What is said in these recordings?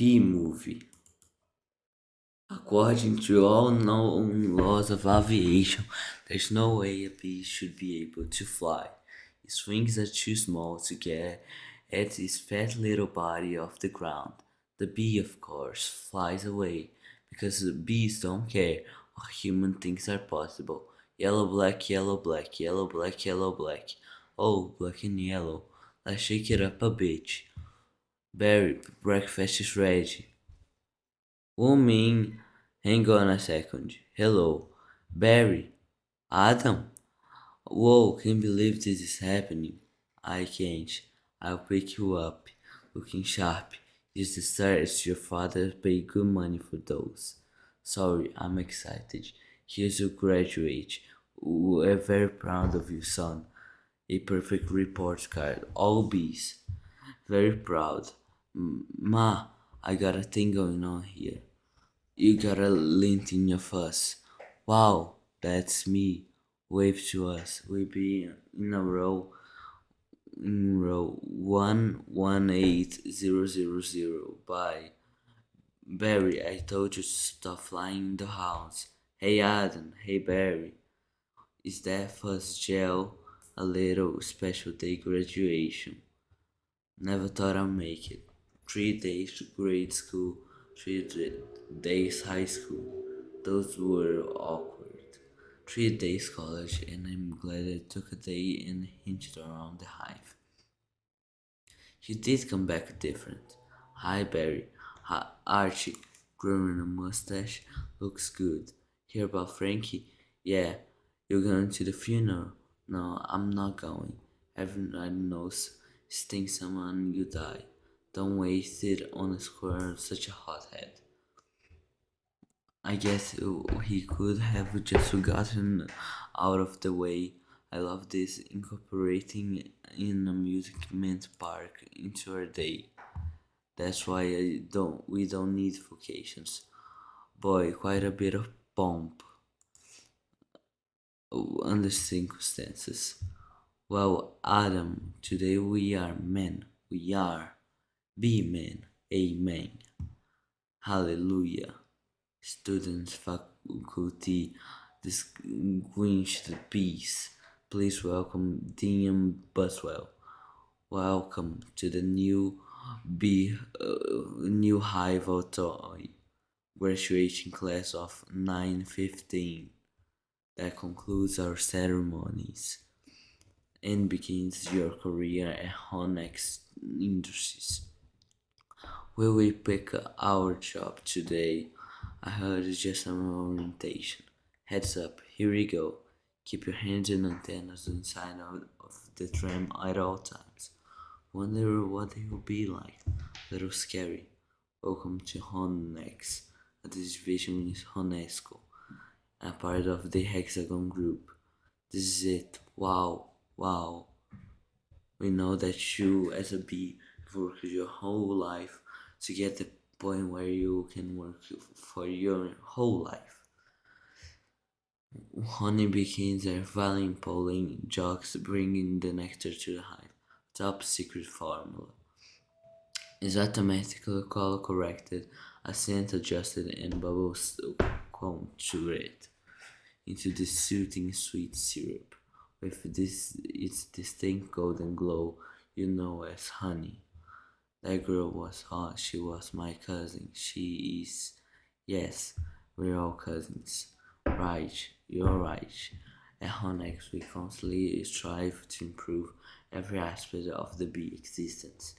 B movie. According to all known laws of aviation, there's no way a bee should be able to fly. Its wings are too small to get at its fat little body off the ground. The bee, of course, flies away because the bees don't care what human things are possible. Yellow, black, yellow, black, yellow, black, yellow, black. Oh, black and yellow. Let's shake it up a bit. Barry, breakfast is ready. Woman, hang on a second. Hello, Barry, Adam. Whoa, can't believe this is happening. I can't. I'll pick you up. Looking sharp. Use the stars your father paid good money for those. Sorry, I'm excited. Here's your graduate. We're very proud of you, son. A perfect report card. All B's. Very proud. Ma, I got a thing going on here. You got a lint in your fuss. Wow, that's me. Wave to us. We be in a row in row 118000. Bye. Barry, I told you to stop flying in the house. Hey Adam, hey Barry. Is that first gel a little special day graduation? Never thought I'd make it. 3 days to grade school, days high school. Those were awkward. 3 days college, and I'm glad I took a day and hinged around the hive. You did come back different. Hi, Barry. Hi, Archie. Growing a mustache. Looks good. Hear about Frankie? Yeah. You're going to the funeral? No, I'm not going. Everyone knows. Sting someone, you die. Don't waste it on a square such a hothead. I guess he could have just gotten out of the way. I love this incorporating in a amusement park into our day. That's why we don't need vacations. Boy, quite a bit of pomp under circumstances. Well, Adam, today we are men. We are be men. Amen. Hallelujah. Students, faculty, distinguished peace. Please welcome Dean Buswell. Welcome to the new Hive Authority graduation class of 915. That concludes our ceremonies and begins your career at Honex Industries. Will we pick our job today? I heard it's just an orientation. Heads up, here we go. Keep your hands and antennas inside of the tram at all times. Wonder what it will be like. Little scary. Welcome to Honex. This division is Honesco, a part of the Hexagon group. This is it. Wow, wow. We know that you, as a bee, have worked your whole life to get the point where you can work for your whole life. Honey bees are vying pollen jocks bringing the nectar to the hive. Top secret formula is automatically color corrected, accent adjusted, and bubbles conjured into the soothing sweet syrup. With this its distinct golden glow, you know as honey. That girl was hot. She was my cousin. She is. Yes, we're all cousins. Right, you're right. At Honex, we constantly strive to improve every aspect of the bee existence.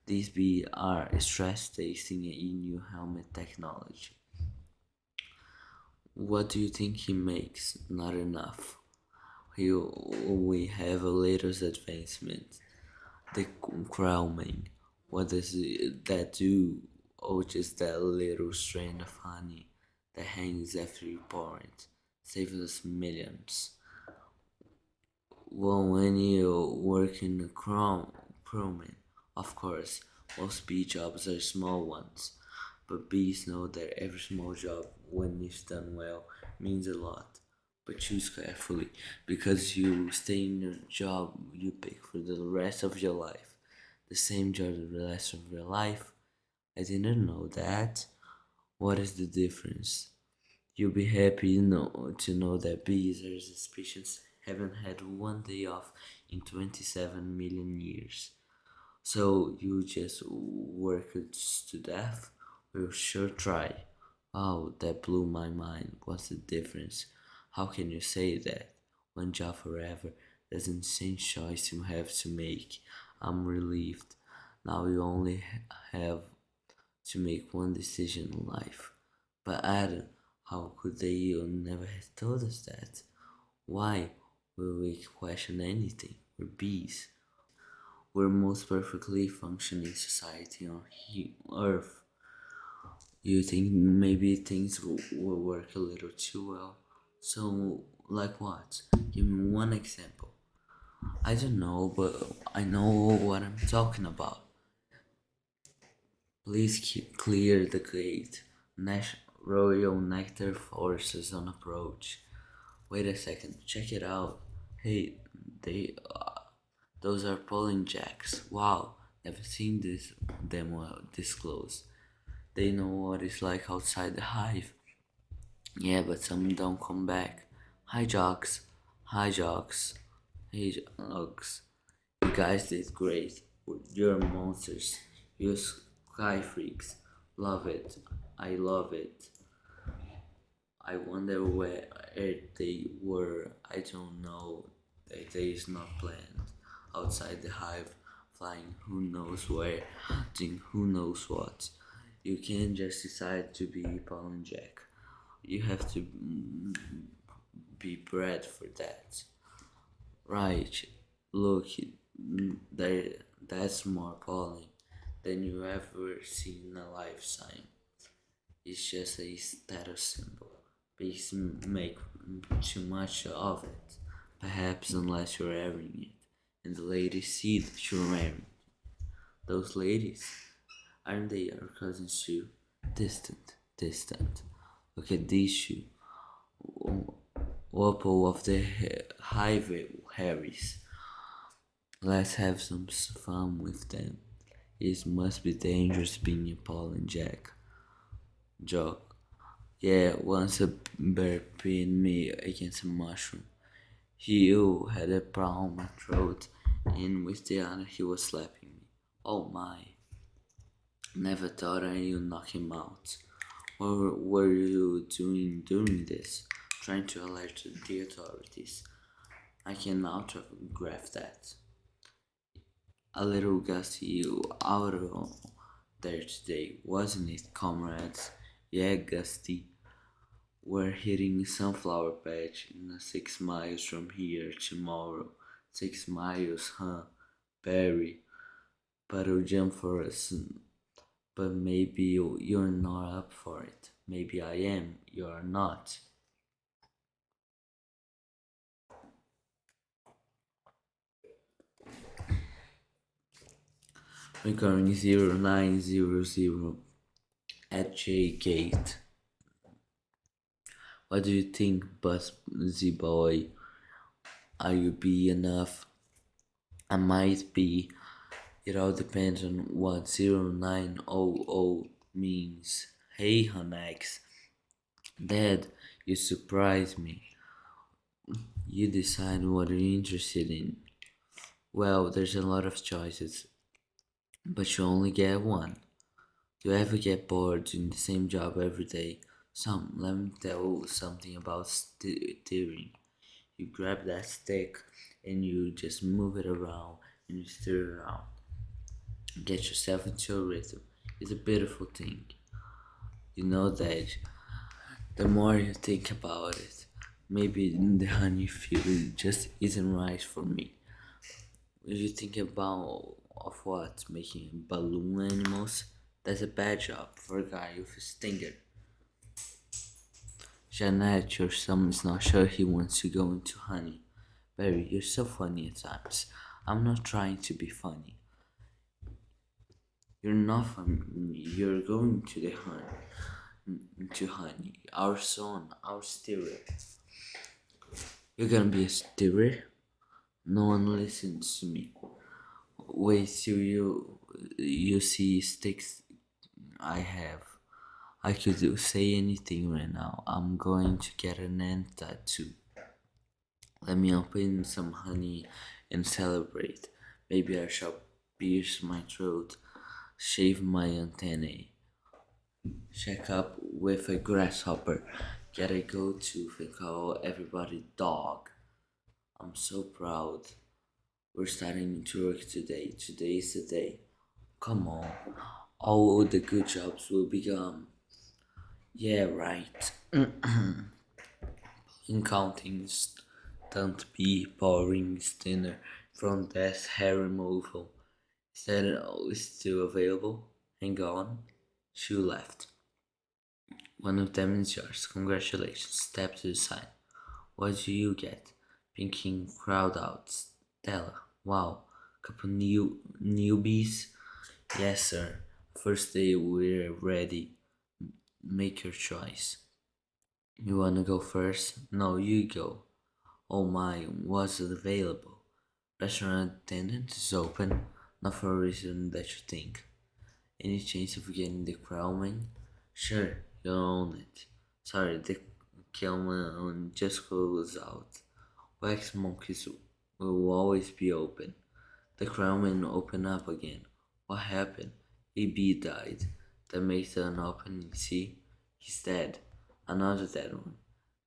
These bees are stress testing a new helmet technology. What do you think he makes? Not enough. We have a latest advancement. The crowning. What does that do? Oh, just that little strand of honey that hangs after you pour it. Saves us millions. Well, when you work in the crewman, of course, most bee jobs are small ones. But bees know that every small job, when it's done well, means a lot. But choose carefully, because you stay in your job you pick for the rest of your life. The same job the rest of your life, I didn't know that. What is the difference? You'll be happy to know that bees as a species haven't had one day off in 27 million years. So you just work it to death? We'll sure try. Oh, that blew my mind. What's the difference? How can you say that? One job forever. That's an insane choice you have to make. I'm relieved. Now you only have to make one decision in life. But Adam, how could they never have told us that? Why will we question anything? We're bees. We're most perfectly functioning society on Earth. You think maybe things will work a little too well? So, like what? Give me one example. I don't know, but I know what I'm talking about. Please clear the gate. Royal Nectar forces on approach. Wait a second, check it out. Hey, they, those are pollen jacks. Wow, never seen them this close. They know what it's like outside the hive. Yeah, but some don't come back. Hi, jocks. Hi, jocks. Hey, jocks. You guys did great. You're monsters. You sky freaks. Love it. I love it. I wonder where they were. I don't know. That day is not planned. Outside the hive, flying who knows where, doing who knows what. You can't just decide to be Pollen Jack. You have to be bred for that. Right. Look, there, that's more pollen than you ever see in a lifetime. It's just a status symbol. Bees make too much of it, perhaps unless you're wearing it, and the ladies see that you're wearing. Those ladies, aren't they our cousins too? Distant, distant. Look at these two. Whopple of the highway Harrys. Let's have some fun with them. It must be dangerous being a pollen jack. Joke. Yeah, once a bear pinned me against a mushroom. He had a problem on my throat, and with the other he was slapping me. Oh my. Never thought I'd knock him out. What were you doing during this? Trying to alert the authorities. I can autograph that. A little gusty out there today, wasn't it, comrades? Yeah, Gusty. We're hitting Sunflower Patch in 6 miles from here tomorrow. 6 miles, huh? Barry, but jump for us. But maybe you're not up for it. Maybe I am. You're not. Recording 0900 at J Gate. What do you think, Buzzy Boy? Are you be enough? I might be. It all depends on what 0900 means. Hey, Honex. Dad, you surprise me. You decide what you're interested in. Well, there's a lot of choices, but you only get one. Do you ever get bored doing the same job every day? Let me tell you something about steering. You grab that stick and you just move it around and you steer it around. Get yourself into a rhythm. It's a beautiful thing. You know that the more you think about it, maybe the honey field just isn't right for me. When you think about of what? Making balloon animals? That's a bad job for a guy with a stinger. Jeanette, your son is not sure he wants to go into honey. Barry, you're so funny at times. I'm not trying to be funny. You're not funny. You're going to the honey. Our son, our steward. You're gonna be a steward? No one listens to me. Wait till you see sticks I have. I could say anything right now. I'm going to get an ant tattoo. Let me open some honey and celebrate. Maybe I shall pierce my throat, shave my antennae, check up with a grasshopper, get a goat tooth and call everybody dog. I'm so proud. We're starting to work today. Today is the day. Come on. All the good jobs will become. Yeah, right. In counting, stunt B, pouring dinner from death hair removal. Is that all still available? Hang on. She left. One of them is yours. Congratulations. Step to the side. What do you get? Pinking crowd out. Stella. Wow. Couple newbies? Yes, sir. First day we're ready. Make your choice. You wanna go first? No, you go. Oh my, was it available? Restaurant attendant is open, not for a reason that you think. Any chance of getting the crown? Sure, you own it. Sorry, the Kelman just closed out. Wax monkeys will always be open. The crowman opened up again. What happened? A bee died. That makes an opening, see? He's dead. Another dead one.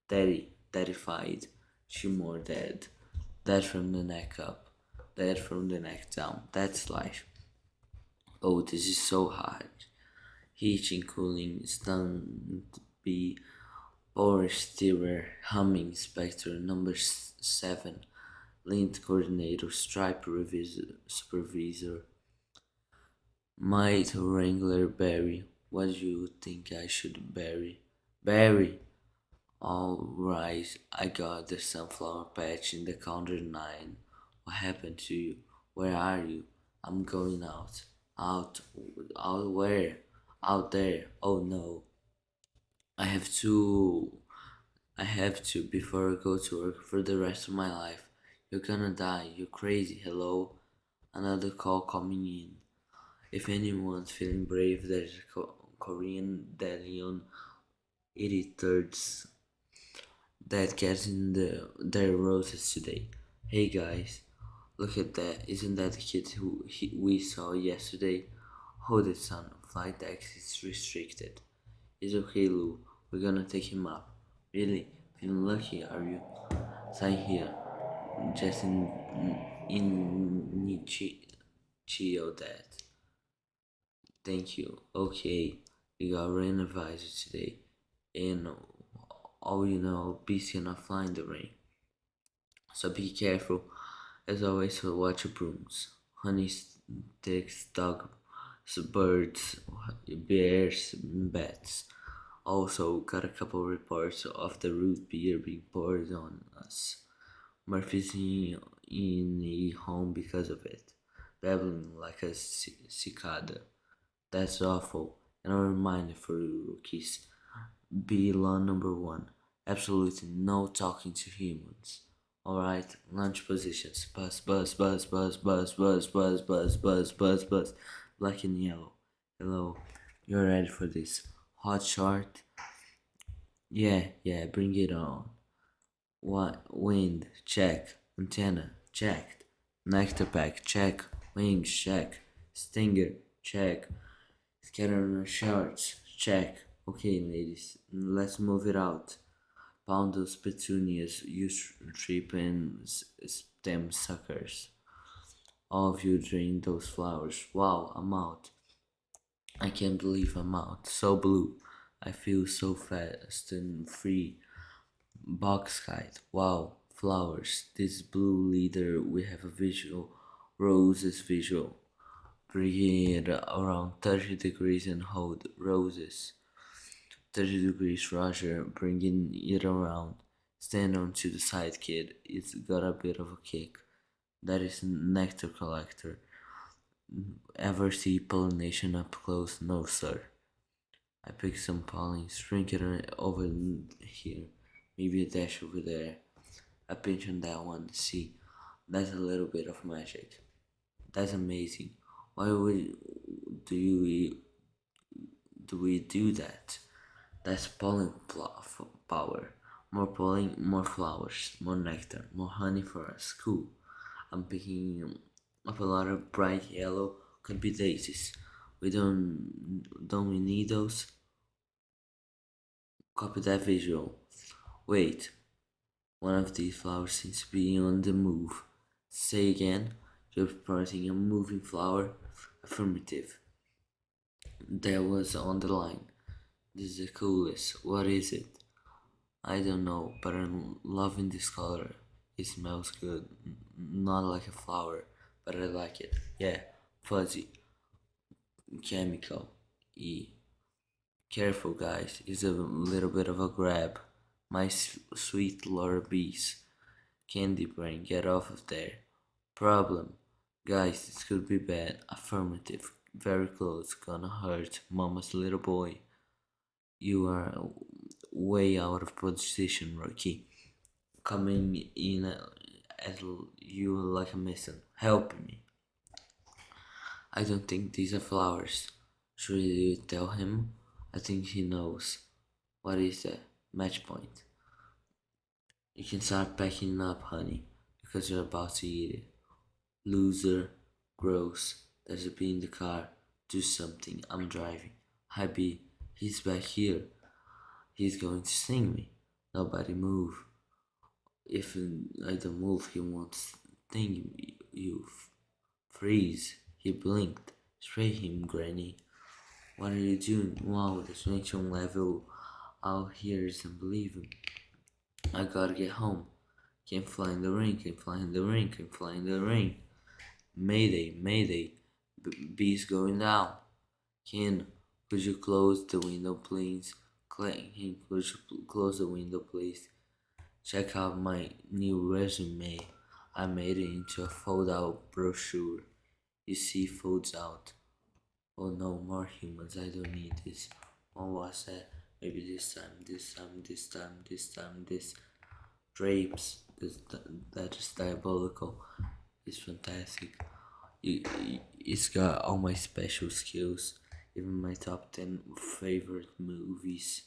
Daddy, daddified. She more dead. Dead from the neck up. Dead from the neck down. That's life. Oh, this is so hard. Heating, cooling, stunned bee, power steerer, humming, inspector, number 7, lint coordinator, stripe supervisor, might wrangler, Barry. What do you think I should bury? Barry! Alright, I got the sunflower patch in the counter 9. What happened to you? Where are you? I'm going out. Out? Out where? Out there. Oh no. I have to. I have to before I go to work for the rest of my life. You're gonna die. You're crazy. Hello? Another call coming in. If anyone's feeling brave, there's a Korean Delion 83rds that gets in their roses today. Hey guys, look at that. Isn't that the kid we saw yesterday? Hold it, son. Flight access restricted. It's okay, Lou. We're gonna take him up. Really? Feeling lucky, are you? Sign here. Just in Nichio that. Thank you. Okay, we got rain advisor today. And all you know, bees cannot fly in the rain. So be careful. As always, so watch your brooms. Honey sticks, dogs, birds, bears, bats. Also, got a couple reports of the root beer being poured on us. Murphy's in a home because of it, babbling like a cicada. That's awful. And a reminder for you rookies. Be law number 1. Absolutely no talking to humans. Alright, lunch positions. Buzz, buzz, buzz, buzz, buzz, buzz, buzz, buzz, buzz, buzz, buzz. Black and yellow. Hello. You're ready for this. Hot short? Yeah, bring it on. What? Wind? Check. Antenna? Checked. Nectar pack? Check. Wings? Check. Stinger? Check. Scatter shorts? Check. Okay, ladies, let's move it out. Pound those petunias, you trip and stem suckers. All of you drain those flowers. Wow, I'm out. I can't believe I'm out. So blue. I feel so fast and free. Box kite. Wow, flowers. This blue leader, we have a visual. Roses visual. Bring it around 30 degrees and hold roses. 30 degrees, Roger, bringing it around. Stand on to the side, kid. It's got a bit of a kick. That is nectar collector. Ever see pollination up close? No, sir. I pick some pollen, sprinkle it over here, maybe a dash over there. A pinch on that one. See, that's a little bit of magic. That's amazing. Why would do you do we do that? That's power. More pollen, more flowers, more nectar, more honey for us. Cool. I'm picking up a lot of bright yellow. Could be daisies. Don't we need those? Copy that visual. Wait, one of these flowers seems to be on the move. Say again. You're planting a moving flower. Affirmative. That was on the line. This is the coolest. What is it? I don't know, but I'm loving this color. It smells good. Not like a flower, but I like it. Yeah, fuzzy, chemical. E. Careful, guys. It's a little bit of a grab. My sweet Laura Bees. Candy brain, get off of there. Problem. Guys, this could be bad. Affirmative. Very close. Gonna hurt. Mama's little boy. You are way out of position, rookie. Coming in at you like a missing. Help me. I don't think these are flowers. Should you tell him? I think he knows. What is that? Match point. You can start packing up, honey, because you're about to eat it. Loser. Gross. There's a bee in the car. Do something. I'm driving. Hi, bee. He's back here. He's going to sting me. Nobody move. If I don't move, he won't sting you. Freeze. He blinked. Spray him, Granny. What are you doing? Wow, the tension level out here is unbelievable. I gotta get home. Can't fly in the rain, can't fly in the rain, can't fly in the rain. Mayday, mayday. Bee's going down. Ken, could you close the window, please? Ken, could you close the window, please? Check out my new resume. I made it into a fold-out brochure. You see, folds out. Oh no, more humans. I don't need this. What was that? Maybe this time, this time, this time, this time, this. Drapes. That is diabolical. It's fantastic. It's got all my special skills. Even my top 10 favorite movies.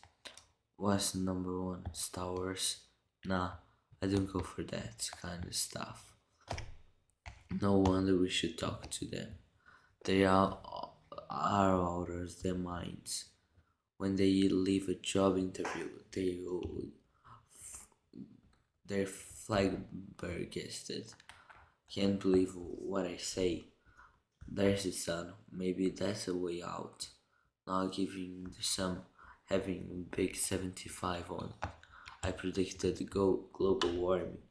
What's number one? Star Wars? Nah, I don't go for that kind of stuff. No wonder we should talk to them. They are out of their minds. When they leave a job interview, they're flabbergasted. Can't believe what I say. There's the sun. Maybe that's a way out. Not giving the sun having big 75 on. I predicted global warming.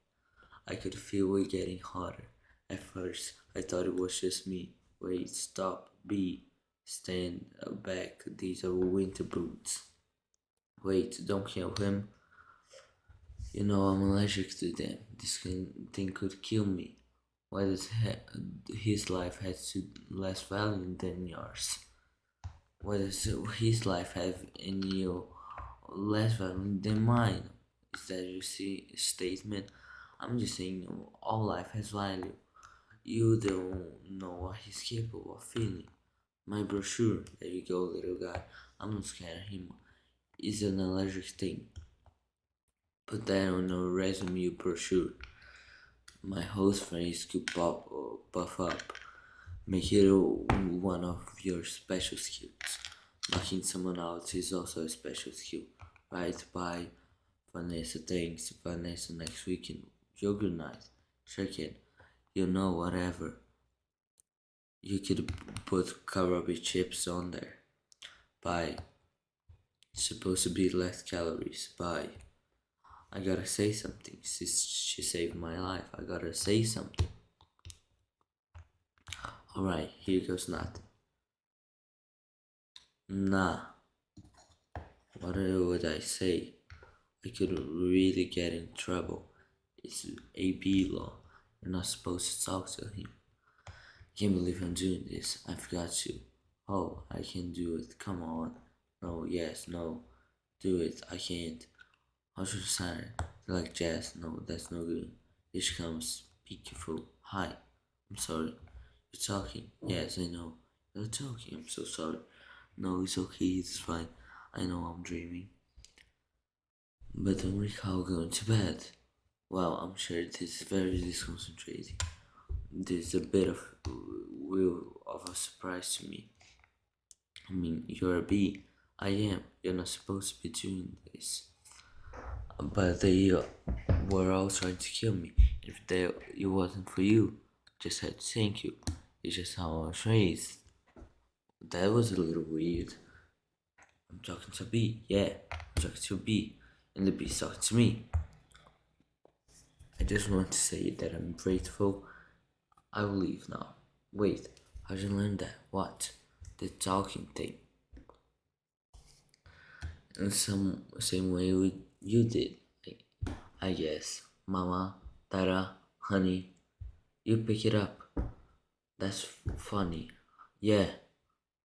I could feel it getting hotter. At first, I thought it was just me. Wait, stop, be, stand back. These are winter boots. Wait, don't kill him. You know I'm allergic to them. Thing could kill me. Why does his life have to less value than yours? Why does his life have any less value than mine? Is that your statement? I'm just saying all life has value. You don't know what he's capable of feeling. My brochure, there you go, little guy. I'm not scared of him. It's an allergic thing. Put that on a resume brochure. My host phrase could puff up. Make it one of your special skills. Knocking someone out is also a special skill. Right? Bye. Vanessa, thanks. Vanessa, next weekend. Yogurt night. Sure can. You know, whatever. You could put Karabi chips on there. Bye. Supposed to be less calories. Bye. I gotta say something. She saved my life. I gotta say something. Alright, here goes nothing. Nah. What would I say? I could really get in trouble. It's AB law. You're not supposed to talk to him. Can't believe I'm doing this. I forgot to. Oh, I can do it. Come on. No, yes, no. Do it. I can't. How should I sign it? Like jazz. No, that's no good. Here she comes. Be careful. Hi. I'm sorry. You're talking. Yes, I know. You're talking. I'm so sorry. No, it's okay, it's fine. I know I'm dreaming. But don't recall going to bed. Well, I'm sure this is very disconcentrating. This is a bit of will of a surprise to me. I mean, you're a bee. I am. You're not supposed to be doing this. But they were all trying to kill me. It wasn't for you, just had to thank you. It's just how I was raised. That was a little weird. I'm talking to a bee. Yeah, I'm talking to a bee. And the bee's talking to me. I just want to say that I'm grateful. I will leave now. Wait, how'd you learn that? What? The talking thing. In some same way you did, I guess. Mama, Tara, honey, you pick it up. That's funny. Yeah,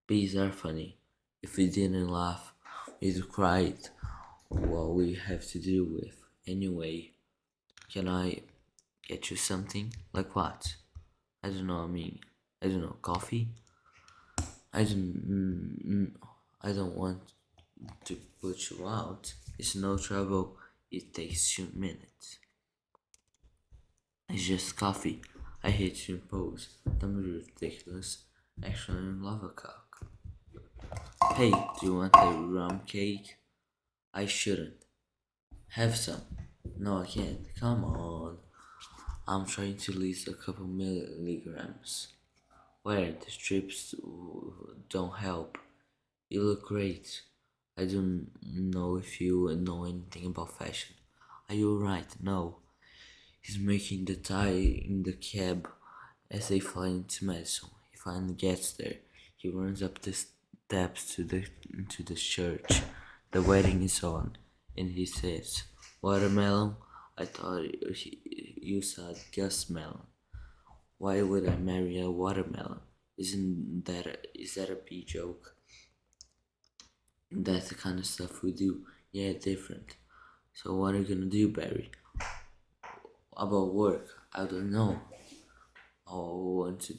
bees are funny. If we didn't laugh, we'd cry. What we have to deal with. Anyway, can I get you something? Like what? I don't know, I don't know, coffee? I don't, I don't want to put you out. It's no trouble. It takes 2 minutes. It's just coffee. I hate to impose. Don't be ridiculous. Actually, I love a cock. Hey, do you want a rum cake? I shouldn't. Have some. No, I can't. Come on. I'm trying to lose a couple milligrams. Where the strips don't help. You look great. I don't know if you know anything about fashion. Are you alright? No. He's making the tie in the cab as they fly into Madison. He finally gets there. He runs up the steps to the church. The wedding is on, and he says, "Watermelon? I thought you said Gus melon. Why would I marry a watermelon? Is that a bee joke? That's the kind of stuff we do. Yeah, different. So what are you gonna do, Barry? About work? I don't know. Oh, want to,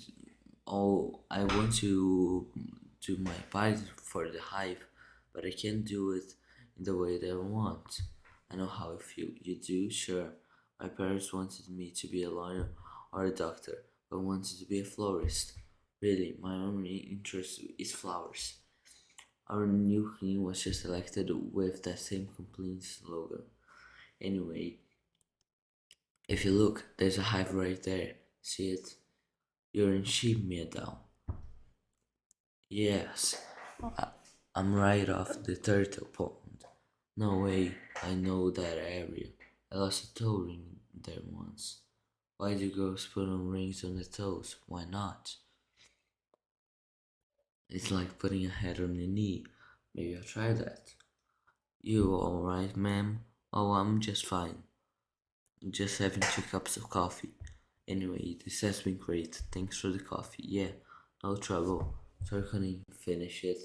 I want to do my part for the hive, but I can't do it in the way that I want. I know how I feel. You do? Sure. My parents wanted me to be a lawyer or a doctor, but I wanted to be a florist. Really, my only interest is flowers. Our new queen was just elected with that same complete slogan. Anyway, if you look, there's a hive right there. See it? You're in sheep meadow. Yes, I, I'm right off the turtle pond. No way, I know that area. I lost a toe ring there once. Why do girls put on rings on their toes? Why not? It's like putting a head on your knee. Maybe I'll try that. You alright, ma'am? Oh, I'm just fine. Just having 2 cups of coffee. Anyway, this has been great. Thanks for the coffee. Yeah, no trouble. Sorry I couldn't finish it.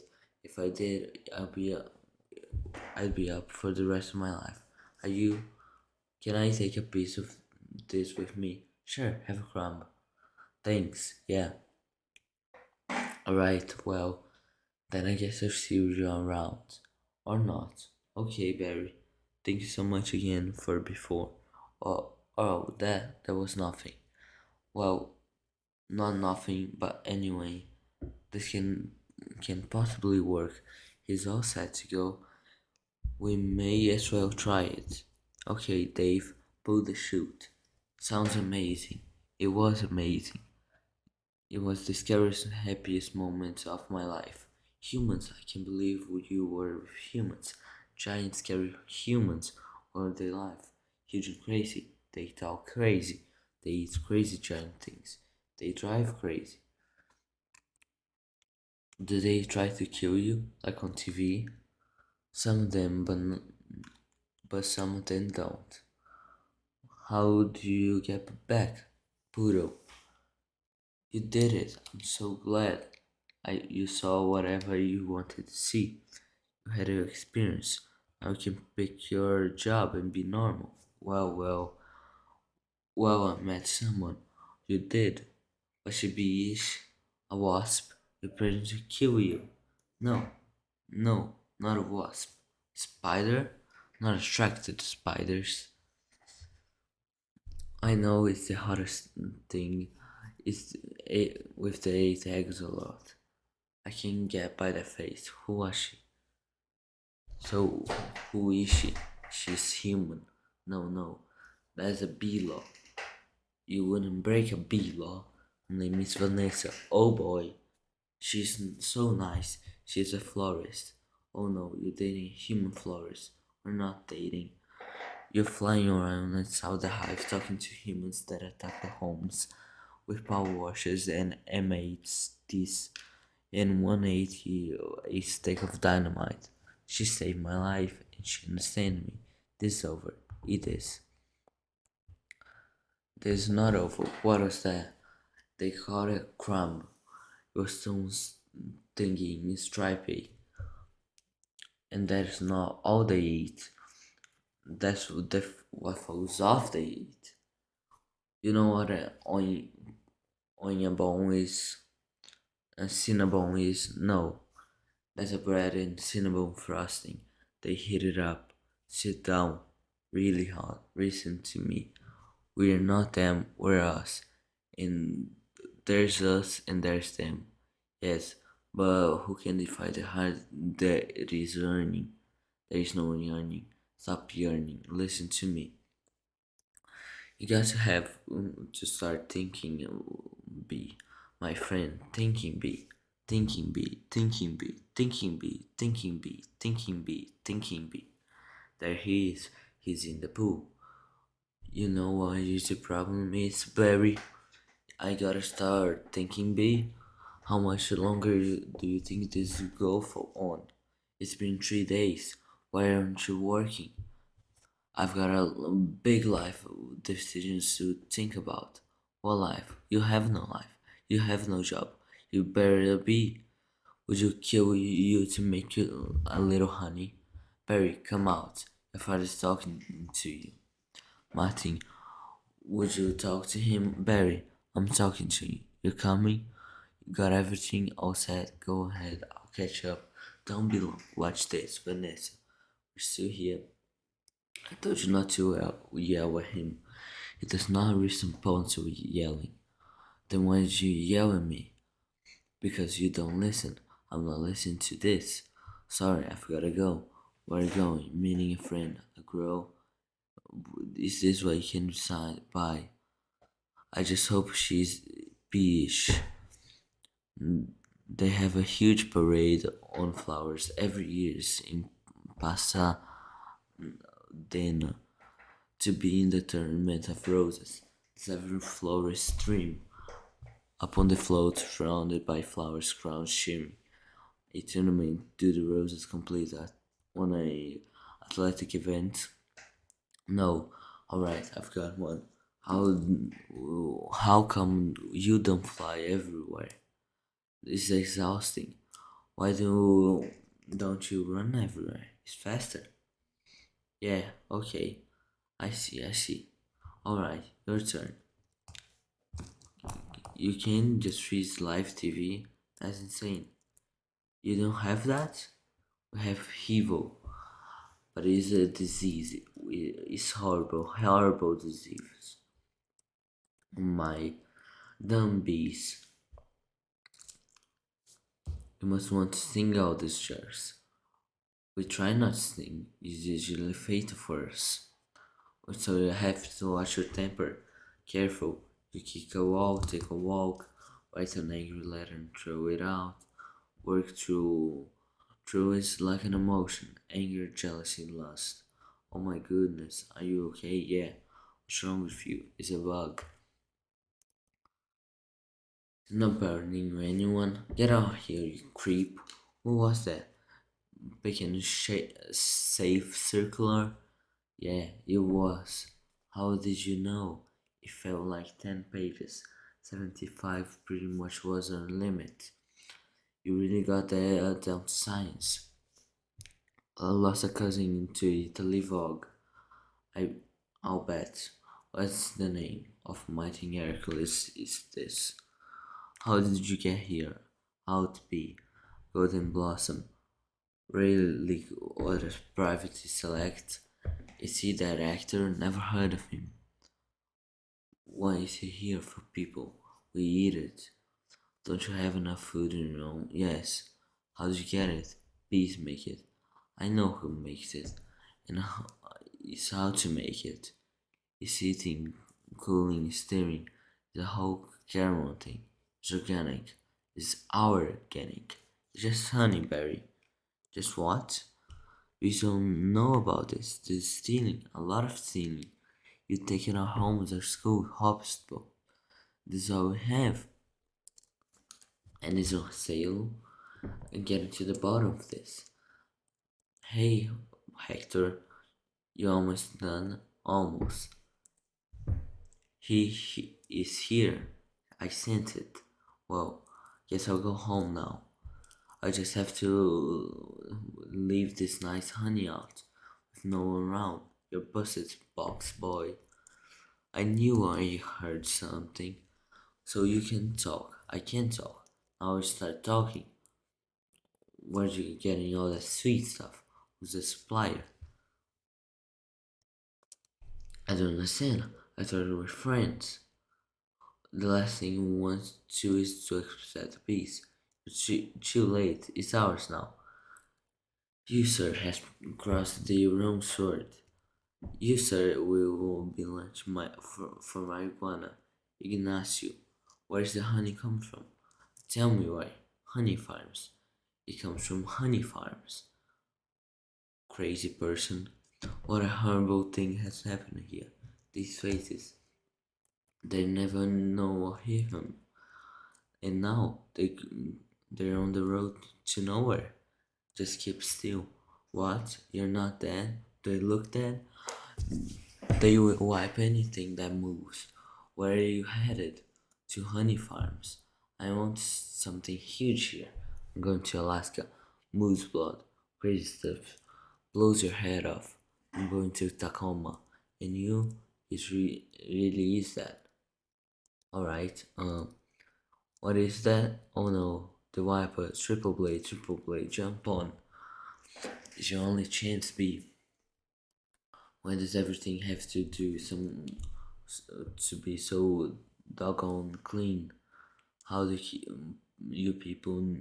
If I did, I'd be up for the rest of my life. Are you? Can I take a piece of this with me? Sure, have a crumb. Thanks. Yeah. Alright, well, then I guess I'll see you around. Or not. Okay, Barry. Thank you so much again for before. That was nothing. Well, not nothing, but anyway, this can possibly work. He's all set to go. We may as well try it. Okay, Dave, pull the chute. Sounds amazing. It was amazing. It was the scariest and happiest moments of my life. Humans, I can't believe you were with humans. Giant scary humans all their life. Huge and crazy. They talk crazy. They eat crazy giant things. They drive crazy. Do they try to kill you, like on TV? Some of them, but some of them don't. How do you get back, Poodle? You did it. I'm so glad. You saw whatever you wanted to see. You had your experience. Now you can pick your job and be normal. Well, I met someone. You did. Was she bees? A wasp? You pretending to kill you? No, No, not a wasp. Spider? Not attracted to spiders. I know it's the hardest thing. It's with the eight eggs a lot. I can get by the face. Who was she? So, who is she? She's human. No, no. That's a bee law. You wouldn't break a bee law. Her name is Vanessa. Oh boy. She's so nice. She's a florist. Oh no, you're dating a human florist. We're not dating. You're flying around inside the hive talking to humans that attack the homes with power washers and M80s and 180 a stick of dynamite. She saved my life and she understands me. This is over. Eat this. This is not over. What was that? They caught a crumb. Your stone's thingy is stripy. And that's not all they eat. That's what falls off they eat. You know what onion bone is? A cinnamon is? No. That's a bread and cinnamon frosting. They heat it up. Sit down. Really hot. Listen to me. We're not them, we're us. And there's us and there's them. Yes, but who can define the heart that it is yearning? There is no yearning. Stop yearning. Listen to me. You got to have to start thinking, be my friend. Thinking, be. Thinking, be. Thinking, be. Thinking, be. Thinking, be. Thinking, be. Thinking, be. There he is. He's in the pool. You know what is the problem is, Barry? I gotta start thinking, B. How much longer do you think this will go for on? It's been 3 days. Why aren't you working? I've got a big life decisions to think about. What life? You have no life. You have no job. You better be. Would you kill you to make you a little honey? Barry, come out. Your father's talking to you. Martin, would you talk to him? Barry, I'm talking to you. You're coming? You got everything all set? Go ahead, I'll catch up. Don't be long. Watch this, Vanessa. We're still here. I told you not to yell at him. He does not respond to yelling. Then why did you yell at me? Because you don't listen. I'm not listening to this. Sorry, I've gotta go. Where are you going? Meeting a friend, a girl. Is this what you can decide? Bye. I just hope she's beige. They have a huge parade on flowers every year in Pasadena to be in the tournament of roses. 7 flowers stream upon the float surrounded by flowers crowned shimmering. A tournament do the roses complete on a athletic event? No. Alright, I've got one. How how come you don't fly everywhere? It's exhausting. Why don't you run everywhere? It's faster. Yeah, okay. I see. Alright, your turn. You can just freeze live TV? That's insane. You don't have that? We have HIVO, but it's a disease. It's horrible disease. My dumb bees. You must want to sing out these chairs. We try not to sing, it's usually fatal for us. So you have to watch your temper. Careful, you kick a wall, take a walk, write an angry letter and throw it out. Work through is like an emotion, anger, jealousy, lust. Oh my goodness, are you okay? Yeah. What's wrong with you? It's a bug. Not burning anyone. Get out here, you creep. Who was that? Picking safe circular? Yeah, it was. How did you know? It felt like 10 pages. 75 pretty much was our limit. You really got that down to science. I lost a cousin to Italy Vogue. I, I'll bet. What's the name of Mighty Hercules is this? How did you get here? How to be? Golden Blossom. Rarely others privately select. Is he that actor? Never heard of him. Why is he here for people? We eat it. Don't you have enough food in your own? Yes. How did you get it? Please make it. I know who makes it, and how, is how to make it. Is eating, cooling, steering. The whole caramel thing. It's organic. It's our organic. It's just honeyberry. Just what? We don't know about this. There's stealing, a lot of stealing. You take in our homes, our school, hospital. This is all we have. And it's on sale. And getting to the bottom of this. Hey, Hector, you almost done? Almost. He is here. I sent it. Well, guess I'll go home now. I just have to leave this nice honey out with no one around. You're busted, box boy. I knew I heard something. So you can talk. I can talk. Now I start talking. Where'd you getting all that sweet stuff? Who's the supplier? I don't understand. I thought we were friends. The last thing we want to is to upset the peace. It's too late. It's ours now. You, sir, has crossed the wrong sword. You, sir, will be lunch for marijuana. Ignacio, where's the honey come from? Tell me why. Honey farms. It comes from honey farms. Crazy person. What a horrible thing has happened here. These faces. They never know or hear him. And now they're on the road to nowhere. Just keep still. What? You're not dead? Do they look dead? They will wipe anything that moves. Where are you headed? To honey farms. I want something huge here. I'm going to Alaska. Moose blood. Crazy stuff. Blows your head off. I'm going to Tacoma. And you? Really is that. Alright, what is that? Oh no, the wiper, triple blade, jump on. It's your only chance, B. Why does everything have to do to be so doggone clean? How do you people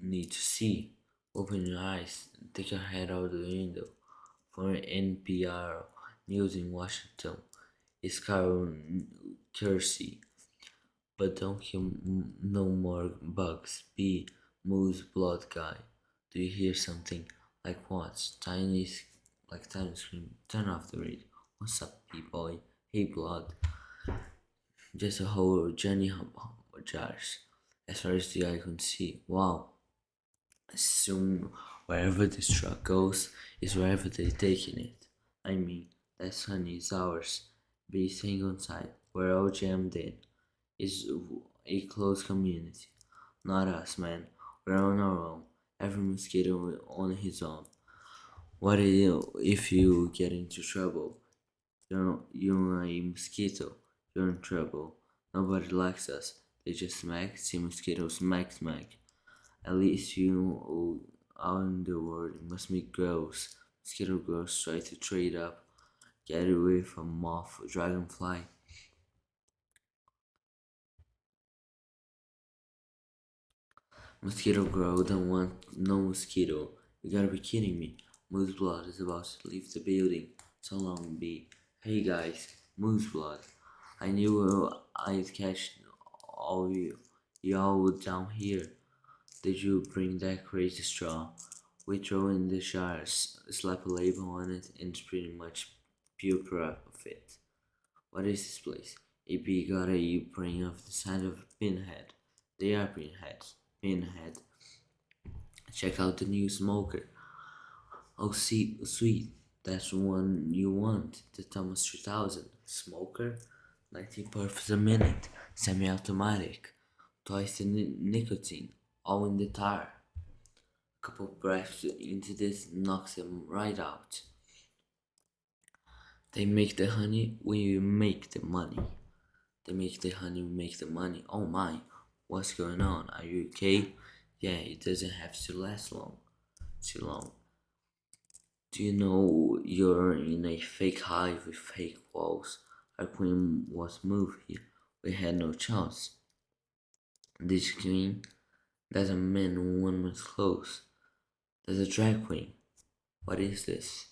need to see? Open your eyes, take your head out of the window. For NPR News in Washington, it's Carol Kersey. But don't kill no more bugs. Be moose blood guy. Do you hear something? Like what? Tiny scream. Turn off the radio. What's up, boy? Hey, blood. Just a whole Johnny jars. As far as the eye can see. Wow. Assume wherever this truck goes is wherever they're taking it. I mean, that honey is ours. Be staying on side. We're all jammed in. It's a close community. Not us, man. We're on our own. Every mosquito on his own. What if you get into trouble? You're a mosquito. You're in trouble. Nobody likes us. They just smack. See mosquitoes smack smack. At least you out in the world must meet girls. Mosquito girls try to trade up, get away from moth, dragonfly. Mosquito girl don't want no mosquito. You gotta be kidding me. Moose Blood is about to leave the building. So long, B. Hey guys, Moose Blood. I knew I'd catch all you. Y'all down here. Did you bring that crazy straw? We throw in the jars, slap a label on it, and it's pretty much pure profit. What is this place? AP got a print of the size of a pinhead. They are pinheads. Pinhead. Check out the new smoker. Oh, see, sweet. That's the one you want. The Thomas 3000. Smoker? 19 puffs a minute. Semi-automatic. Twice the nicotine. All in the tire. Couple breaths into this knocks them right out. They make the honey, we make the money. They make the honey, we make the money. Oh my, what's going on? Are you okay? Yeah, it doesn't have to last long. too long. Do you know you're in a fake hive with fake walls? Our queen was moved here. We had no chance. This queen, there's a man in woman's clothes. There's a drag queen. What is this?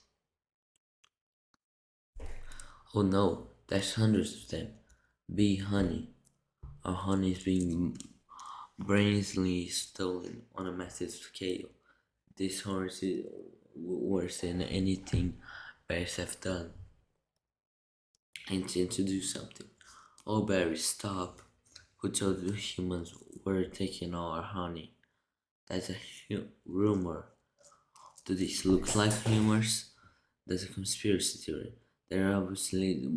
Oh no, there's hundreds of them. Bee honey. Our honey is being brazenly stolen on a massive scale. This horse is worse than anything bears have done. I intend to do something. Oh, Barry, stop. Who told you humans were taking all our honey? That's a rumor. Do these look like rumors? That's a conspiracy theory. There are obviously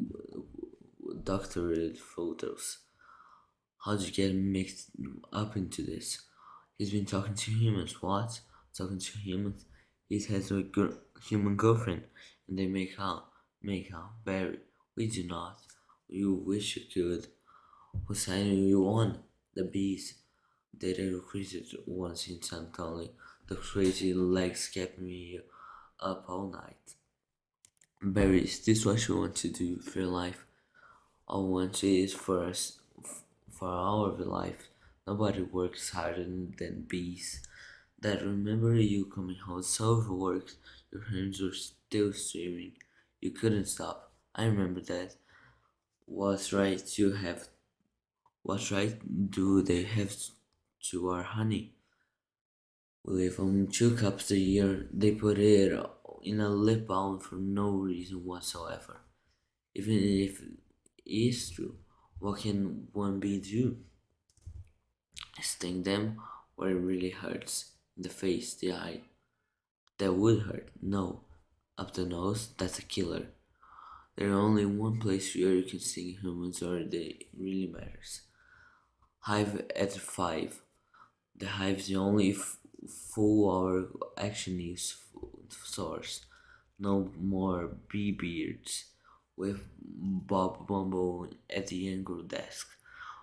doctored photos. How'd you get mixed up into this? He's been talking to humans. What? Talking to humans? He has a human girlfriend, and they make out. Make out. Barry. We do not. You wish you could. Who signed you on? The bees. They recruited once in Santoli. The crazy legs kept me up all night. Barry, is this what you want to do for your life? All I want is for us, for our life. Nobody works harder than bees. Dad, remember you coming home so overworked, your hands were still streaming. You couldn't stop. I remember that. What's right you have? What right do they have to our honey? We live on 2 cups a year. They put it in a lip balm for no reason whatsoever. Even if it is true, what can one bee do? Sting them where it really hurts. In the face, the eye. That would hurt. No. Up the nose, that's a killer. There's only one place where you can sting humans or it really matters. Hive at 5. The hive's the only full hour action news source. No more bee beards with Bob Bumble at the angle desk.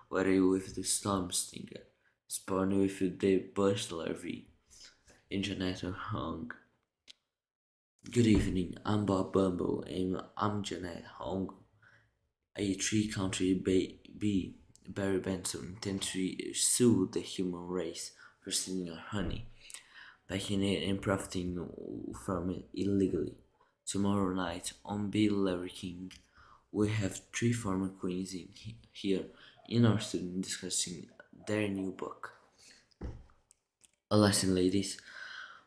Whether with the storm stinger, spawning with the bush larvae. Internet hung. Good evening, I'm Bob Bumble and I'm Janet Hong, a three-country bee. Barry Benson intends to sue the human race for stealing our honey, packing it and profiting from it illegally. Tomorrow night on Bee Larry King, we have three former queens here in our studio discussing their new book. A lesson, ladies.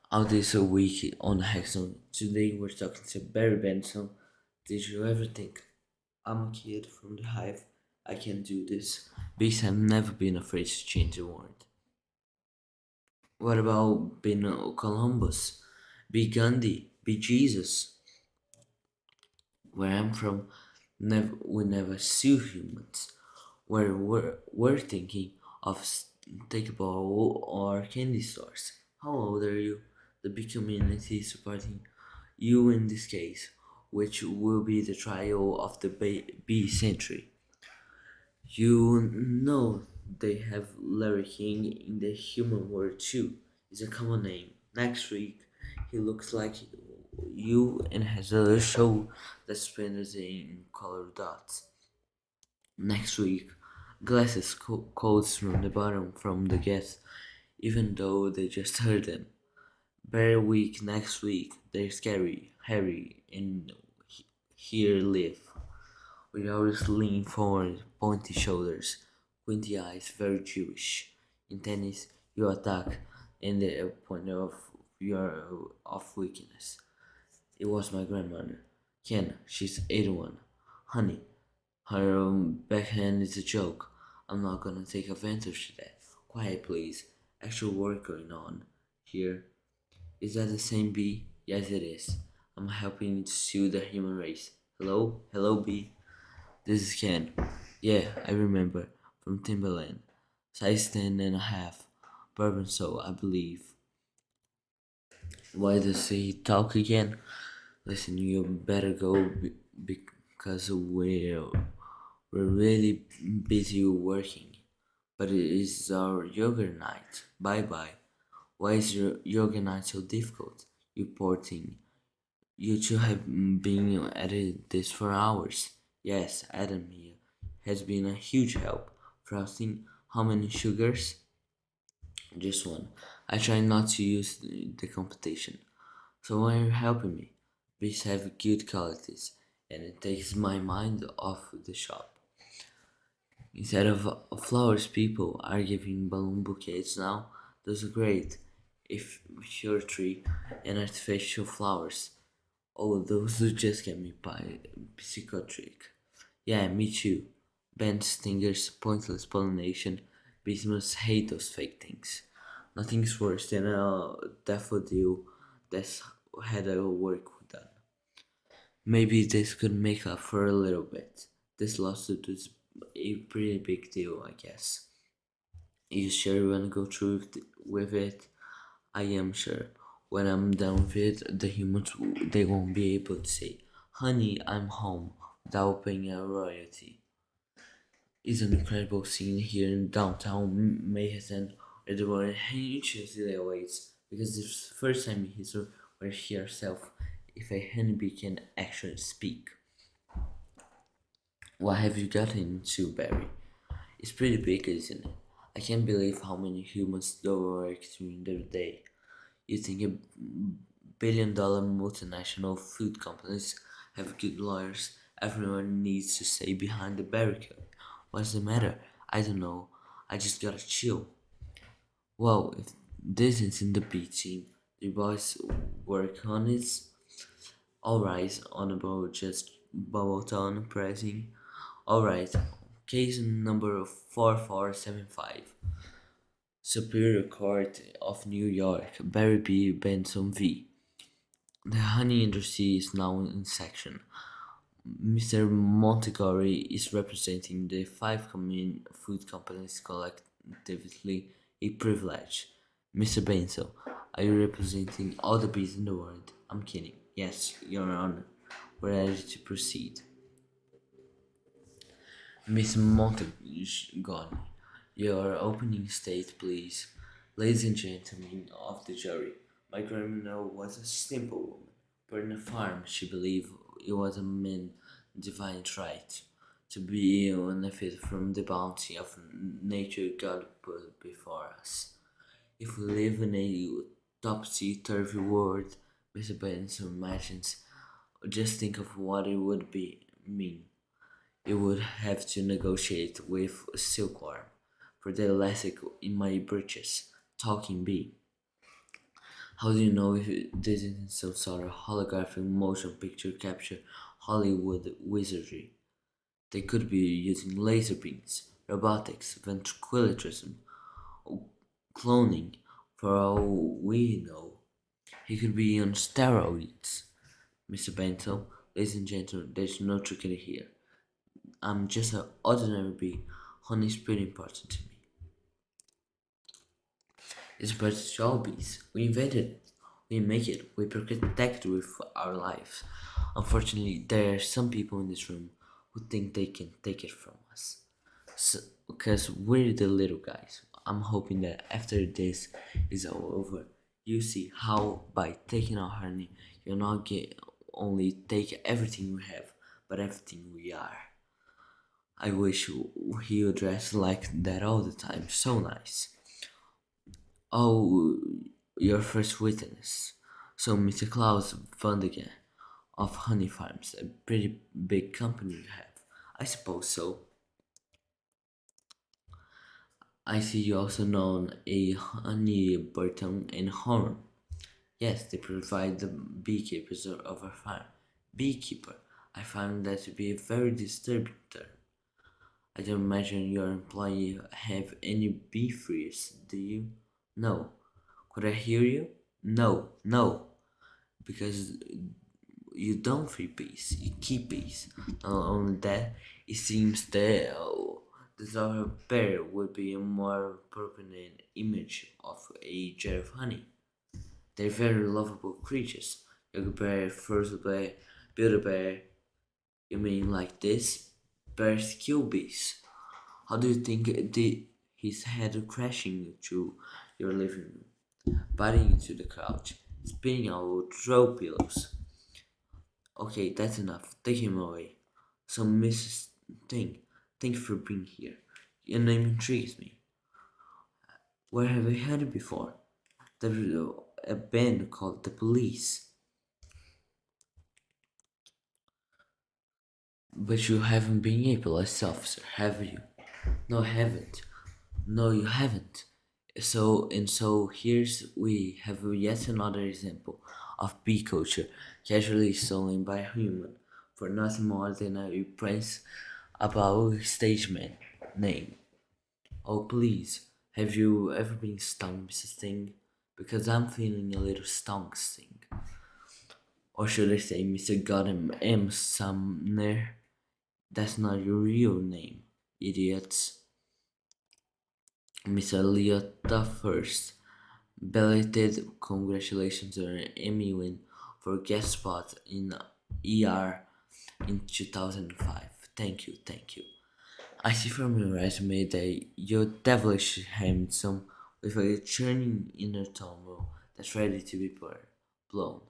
Out this a week on Hexon. Today we're talking to Barry Benson. Did you ever think I'm a kid from the hive? I can do this. Bees have never been afraid to change the world. What about being Columbus? Be Gandhi? Be Jesus? Where I'm from, we never sue humans. We're thinking of takeable or candy stores. How old are you? The big community is supporting you in this case, which will be the trial of the bee century. You know they have Larry King in the human world too. It's a common name. Next week, he looks like you and has a show that's painted in colored dots. Next week, glasses quotes from the bottom from the guests, even though they just heard them. Bear week next week, they're scary, Harry, and here live. We always lean forward, pointy shoulders, squinty eyes, very Jewish. In tennis, you attack in the point of your of weakness. It was my grandmother. Ken, she's 81. Honey, her backhand is a joke. I'm not gonna take advantage of that. Quiet, please. Actual work going on here. Is that the same bee? Yes, it is. I'm helping to sue the human race. Hello? Hello, bee. This is Ken. Yeah, I remember. From Timberland. Size 10 and a half. Bourbon so, I believe. Why does he talk again? Listen, you better go because we're really busy working. But it is our yoga night. Bye bye. Why is your night so difficult? You poor thing. You two have been at this for hours. Yes, Adam here has been a huge help. Frosting, how many sugars? Just one. I try not to use the competition. So why are you helping me? Bees have good qualities, and it takes my mind off the shop. Instead of flowers, people are giving balloon bouquets now. Those are great. If your tree and artificial flowers. Oh, those do just get me by psychotic. Yeah, me too. Bent stingers, pointless pollination. Bees must hate those fake things. Nothing's worse than a daffodil that's had a work done. Maybe this could make up for a little bit. This lawsuit is a pretty big deal, I guess. You sure you wanna go through with it? I am sure. When I'm done with it, the humans they won't be able to say, "Honey, I'm home," without paying a royalty. It's an incredible scene here in downtown Manhattan, where the world anxiously awaits because it's the first time in history where she herself, if a honeybee can actually speak. What have you gotten into, Barry? It's pretty big, isn't it? I can't believe how many humans do work during the day. You think a billion-dollar multinational food companies have good lawyers? Everyone needs to stay behind the barricade. What's the matter? I don't know. I just gotta chill. Well, if this isn't the B team, the boys work on it. Alright, honorable just Bubbleton pressing. Alright, case number 4475. Superior Court of New York, Barry B. Benson v. The honey industry is now in section. Mr. Montegory is representing the five food companies collectively a privilege. Mr. Benson, are you representing all the bees in the world? I'm kidding. Yes, Your Honor. We're ready to proceed. Miss Montague, your opening state, please. Ladies and gentlemen of the jury, my criminal was a simple woman, but in a farm she believed it was a man's divine right to be benefit from the bounty of nature God put before us. If we live in a topsy-turvy world, Mr. Benson imagines, just think of what it would be mean. You would have to negotiate with a silkworm for the elastic in my breeches. Talking bee. How do you know if this isn't some sort of holographic motion picture capture Hollywood wizardry? They could be using laser beams, robotics, ventriloquism, cloning. For all we know, he could be on steroids. Mr. Bento, ladies and gentlemen, there's no trickery here. I'm just an ordinary bee. Honey is pretty important to me. It's important to all bees. We invented it. We make it. We protect it with our lives. Unfortunately, there are some people in this room who think they can take it from us. So, because we're the little guys. I'm hoping that after this is all over, you see how by taking our honey, you'll not get only take everything we have, but everything we are. I wish he would dress like that all the time. So nice. Oh, your first witness. So, Mr. Klaus Vandigan of Honey Farms, a pretty big company you have. I suppose so. I see you also known a honey Burton and Horn. Yes, they provide the beekeepers of our farm. Beekeeper. I find that to be a very disturbing term. I don't imagine your employee have any beef fears, do you? No. Could I hear you? No, no. Because you don't free bees, you keep bees. Not only that, it seems that the daughter bear would be a more appropriate image of a jar of honey. They're very lovable creatures. Young bear, first bear, builder bear. You mean like this? Bears kill bees. How do you think his head crashing through your living room? biting into the couch, spinning our throw pillows. Okay, that's enough. Take him away. So, Mrs. Thing, thank you for being here. Your name intrigues me. Where have I heard it before? There's a band called the Police. But you haven't been a police officer, have you? No, I haven't. No, you haven't. So here's we have yet another example of bee culture casually stolen by a human for nothing more than a praise about a stage name. Oh please, have you ever been stung, Mrs. Sting? Because I'm feeling a little stung, Sting. Or should I say Mr. Gotham M. Sumner? That's not your real name, idiots. Miss Eliota first. Belated congratulations on an Emmy win for guest spot in ER in 2005. Thank you, thank you. I see from your resume that you're devilish handsome with a churning inner turmoil that's ready to be blown.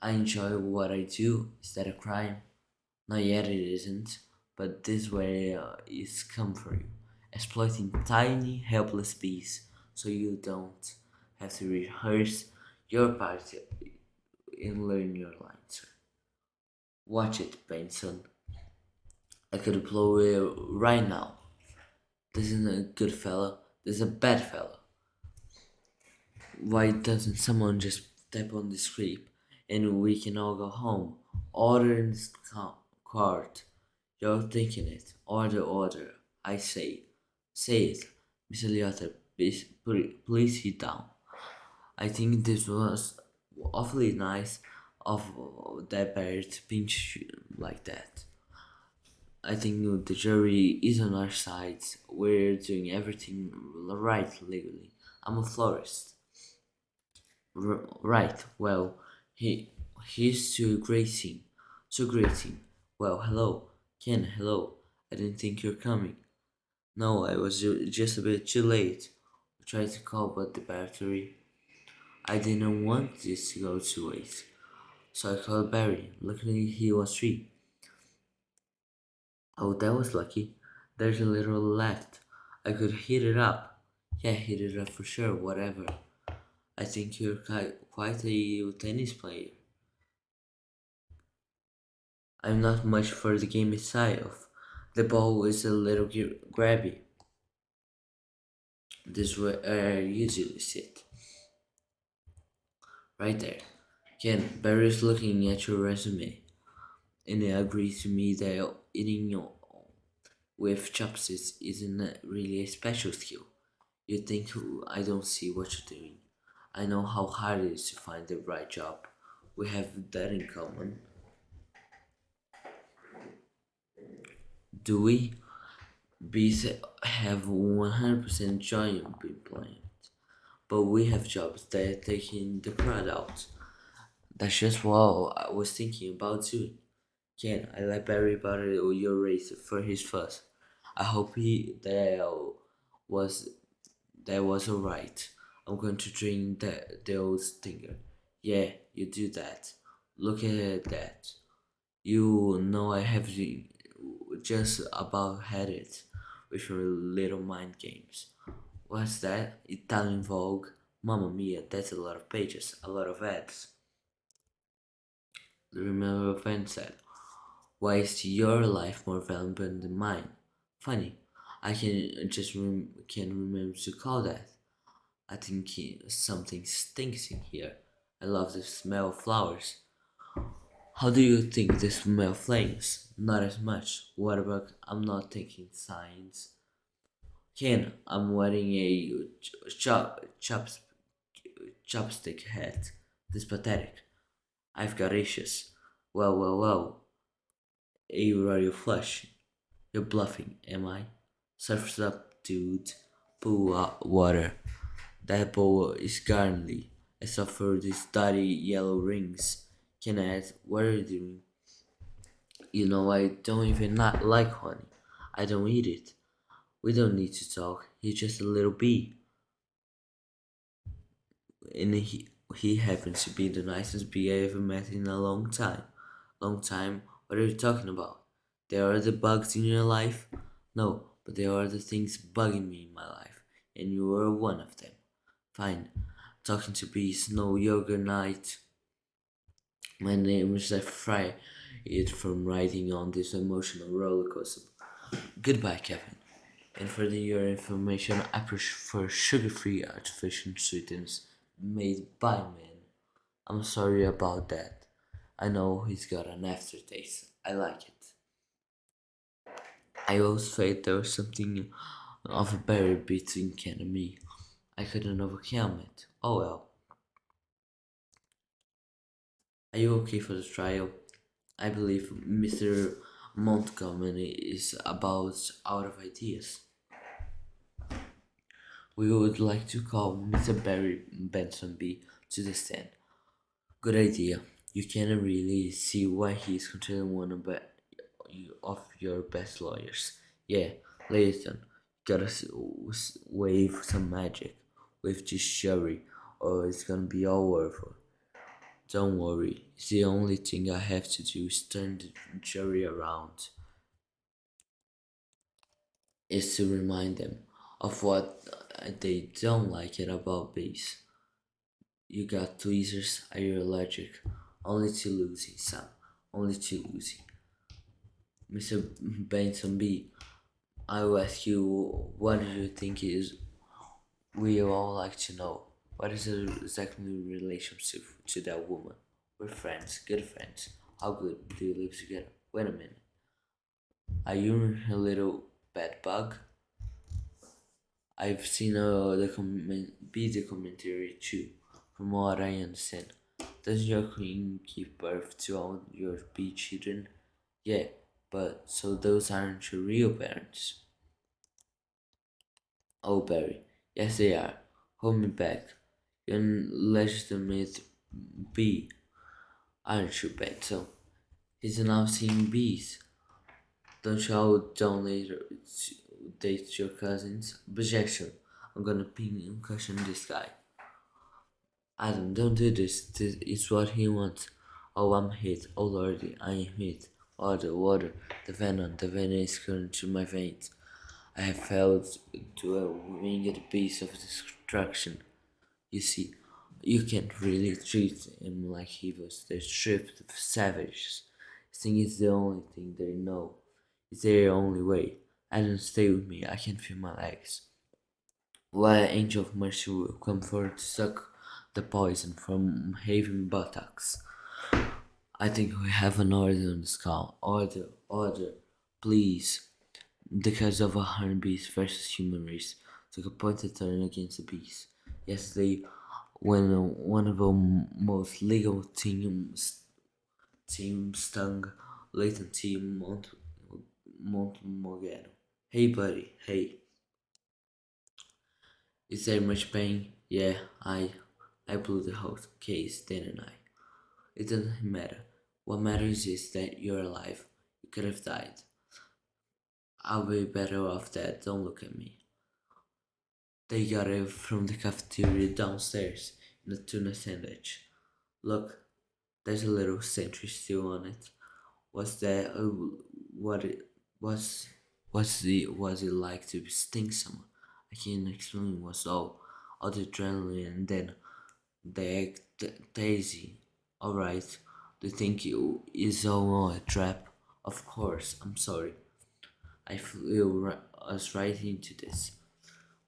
I enjoy what I do. Is that a crime? Not yet, it isn't, but this way is come for you, exploiting tiny, helpless bees so you don't have to rehearse your part and learn your lines. Watch it, Benson. I could blow it right now. This isn't a good fellow, this is a bad fellow. Why doesn't someone just tap on the script and we can all go home? Order in this cart. You're thinking it. Order, order. I say. Say it. Miss Eliota, please sit down. I think this was awfully nice of that bear to pinch you like that. I think the jury is on our side. We're doing everything right legally. I'm a florist. Right. Well, he's too gracing. So gracing. Well, hello. Ken, hello. I didn't think you're coming. No, I was just a bit too late. I tried to call, but the battery. I didn't want this to go to waste. So I called Barry. Luckily, he was free. Oh, that was lucky. There's a little left. I could heat it up. Yeah, heat it up for sure, whatever. I think you're quite a tennis player. I'm not much for the game itself. The ball is a little grabby. This is where I usually sit. Right there. Ken, Barry's looking at your resume, and he agrees to me that eating with chopsticks isn't really a special skill. You think I don't see what you're doing. I know how hard it is to find the right job. We have that in common. Do we? Bees have 100% joy in being playing, but we have jobs that are taking the crowd out. That's just what I was thinking about too. Ken, I let Barry borrow your race for his fuss. I hope he was that was alright. I'm going to drink the old stinger. Yeah, you do that. Look at that. You know I have just about had it with your little mind games. What's that? Italian Vogue? Mamma mia, that's a lot of pages, a lot of ads. Remember a friend said, why is your life more valuable than mine? Funny, I can remember to call that. I think something stinks in here. I love the smell of flowers. How do you think the smell flames? Not as much. What about I'm not taking signs? Ken, I'm wearing a chopstick hat. This pathetic. I've got issues. Well, well, well. Are you flush? You're bluffing, am I? Surf's up, dude. Pool water. That bowl is garnly. I suffer these dirty yellow rings. Can I ask, what are you doing? You know, I don't even not like honey. I don't eat it. We don't need to talk. He's just a little bee. and he happens to be the nicest bee I ever met in a long time. Long time? What are you talking about? There are the bugs in your life? No, but there are the things bugging me in my life, and you are one of them. Fine. Talking to bees, no yoga night. My name is Fry it from riding on this emotional roller coaster. Goodbye, Kevin. And for your information, I prefer sugar-free artificial sweeteners made by men. I'm sorry about that. I know he's got an aftertaste. I like it. I always felt there was something of a barrier between Ken and me. I couldn't overcome it. Oh well. Are you okay for the trial? I believe Mr. Montgomery is about out of ideas. We would like to call Mr. Barry Benson B to the stand. Good idea. You can really see why he's considered one of your best lawyers. Yeah, Layton, gotta wave some magic with this jury, or it's gonna be all over. Don't worry, it's the only thing I have to do is turn the jury around. Is to remind them of what they don't like it about bees. You got tweezers, are you allergic? Only to Lucy, Sam. Only to Lucy. Mr. Benson B, I will ask you, what do you think is? We all like to know. What is the exactly relationship to that woman? We're friends, good friends. How good do you live together? Wait a minute. Are you a little bad bug? I've seen be the commentary too, from what I understand. Does your queen give birth to all your bee children? Yeah, but so those aren't your real parents. Oh, Barry. Yes, they are. Hold me back. You're legitimate bee, aren't you, Benzo? He's now seeing bees. Don't you all donate date your cousins? Objection. I'm gonna pin and cushion this guy. Adam, don't do this. This is what he wants. Oh, I'm hit. Oh, lordy, I am hit. Water, water. The venom is current to my veins. I have fell to a winged beast of destruction. You see, you can't really treat him like he was the stripped of savages. Sing is the only thing they know. It's their only way. Adam, stay with me. I can feel my legs. While Angel of Mercy will come forward to suck the poison from Haven buttocks. I think we have an order on the skull. Order, order, please. The cause of a honeybees versus human race took a pointed turn against the bees. Yesterday, when one of the most legal team stung Leighton T. Montmorgano. Hey buddy, hey, is there much pain? Yeah, I blew the whole case, didn't I? It doesn't matter. What matters is that you're alive. You could have died. I'll be better off dead. Don't look at me. They got it from the cafeteria downstairs in a tuna sandwich. Look, there's a little sentry still on it. What's that? What it was? Was it like to sting someone? I can't explain. What's all the adrenaline and then the daisy. All right. Do you think it is all a trap? Of course. I'm sorry. I flew us right into this.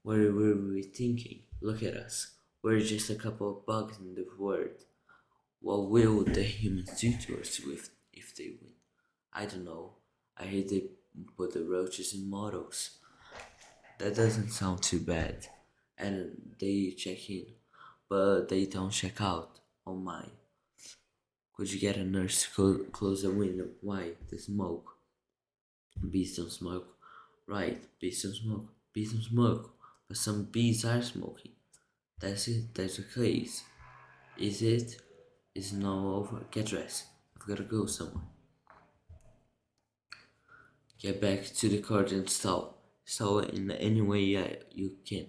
What were we thinking? Look at us. We're just a couple of bugs in the world. What will the humans do to us if they win? I don't know. I hate they put the roaches in models. That doesn't sound too bad. And they check in, but they don't check out. Oh my. Could you get a nurse to close the window? Why? The smoke. Bees don't smoke. Right, bees don't smoke. Bees don't smoke. But some bees are smoking. That's it. That's the case. Is it? It's now over. Get dressed. I've gotta go somewhere. Get back to the court and stall. Stall in any way you can.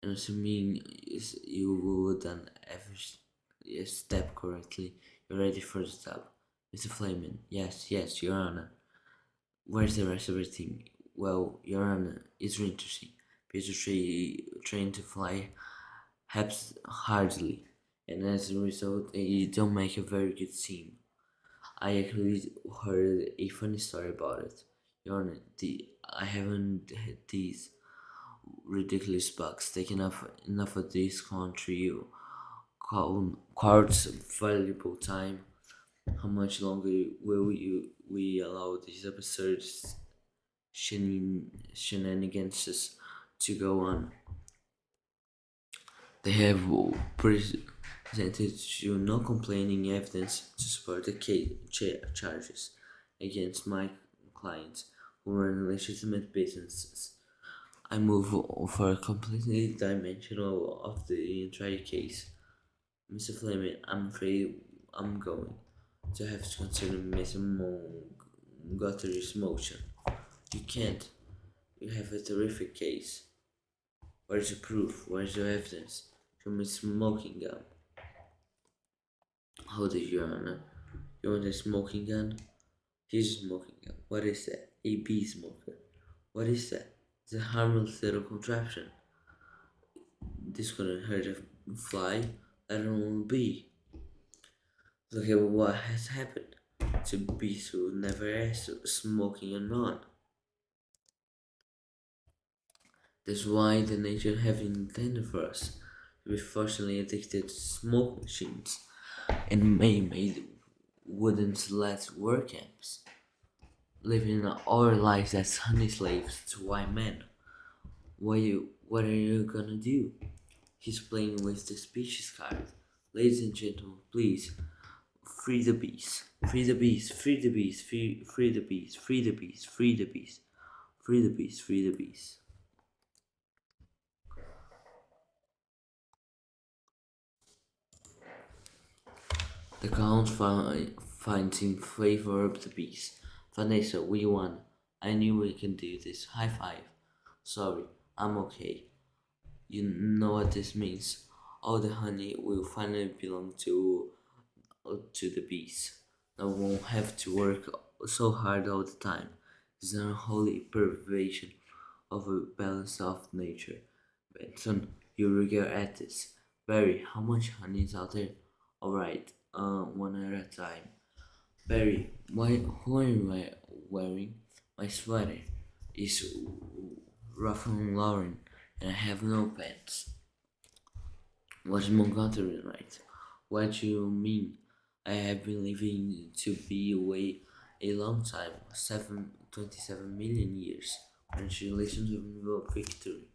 And assuming is you would done every step correctly, you're ready for the stop. Mr. Flamin, yes, yes, Your Honor. Where's the rest of your team? Well, Your Honor, it's interesting. Peter trained to fly hardly, and as a result, they don't make a very good team. I actually heard a funny story about it. Your Honor, I haven't had these ridiculous bugs taken enough of this country cards valuable time. How much longer will we allow these absurd shenanigans to go on? They have presented you no complaining evidence to support the charges against my clients who run legitimate businesses. I move for a completely dimensional of the entire case. Mr. Fleming, I'm afraid I'm going to have to consider Mr. Montgomery's motion. You can't. You have a terrific case. Where's the proof? Where's the evidence? Show me smoking gun. Hold it, Your Honor. You want a smoking gun? Here's a smoking gun. What is that? A bee smoker. What is that? It's a harmless little contraption. This couldn't hurt a fly, let alone a bee. Look at what has happened to bees who never asked smoking or not. That's why the nature have intended for us to be forcibly addicted to smoke machines and made wooden sleds work camps, living our lives as honey slaves to white men. What are you gonna do? He's playing with the species card. Ladies and gentlemen, please free the bees. Free the bees. Free the bees. Free the bees. Free the bees. Free the bees. Free the bees. Free the bees. The count finds in favor of the bees. Vanessa, we won. I knew we can do this. High five. Sorry, I'm okay. You know what this means. All the honey will finally belong to the bees. I won't have to work so hard all the time. It's an unholy perversion of a balance of nature. Benson, you regret this. Barry, how much honey is out there? Alright, one at a time. Barry, who are you wearing? My sweater is Ralph Lauren and I have no pants. What's Montgomery right? What do you mean? I have been living to be away a long time, 27 million years. Congratulations on your victory.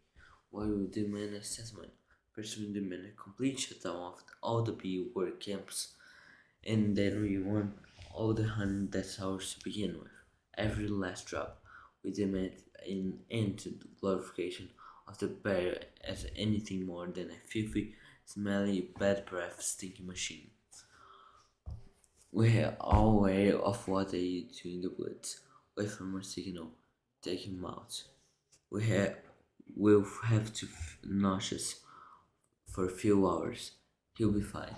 Why we demand assessment? First, we demand a complete shutdown of all the bee work camps, and then we want all the honey that's ours to begin with. Every last drop. We demand an end to the glorification of the bear as anything more than a filthy, smelly, bad breath stinking machine. We are all aware of what they do in the woods. Wait for more signal. Take him out. We'll have to nauseous for a few hours. He'll be fine.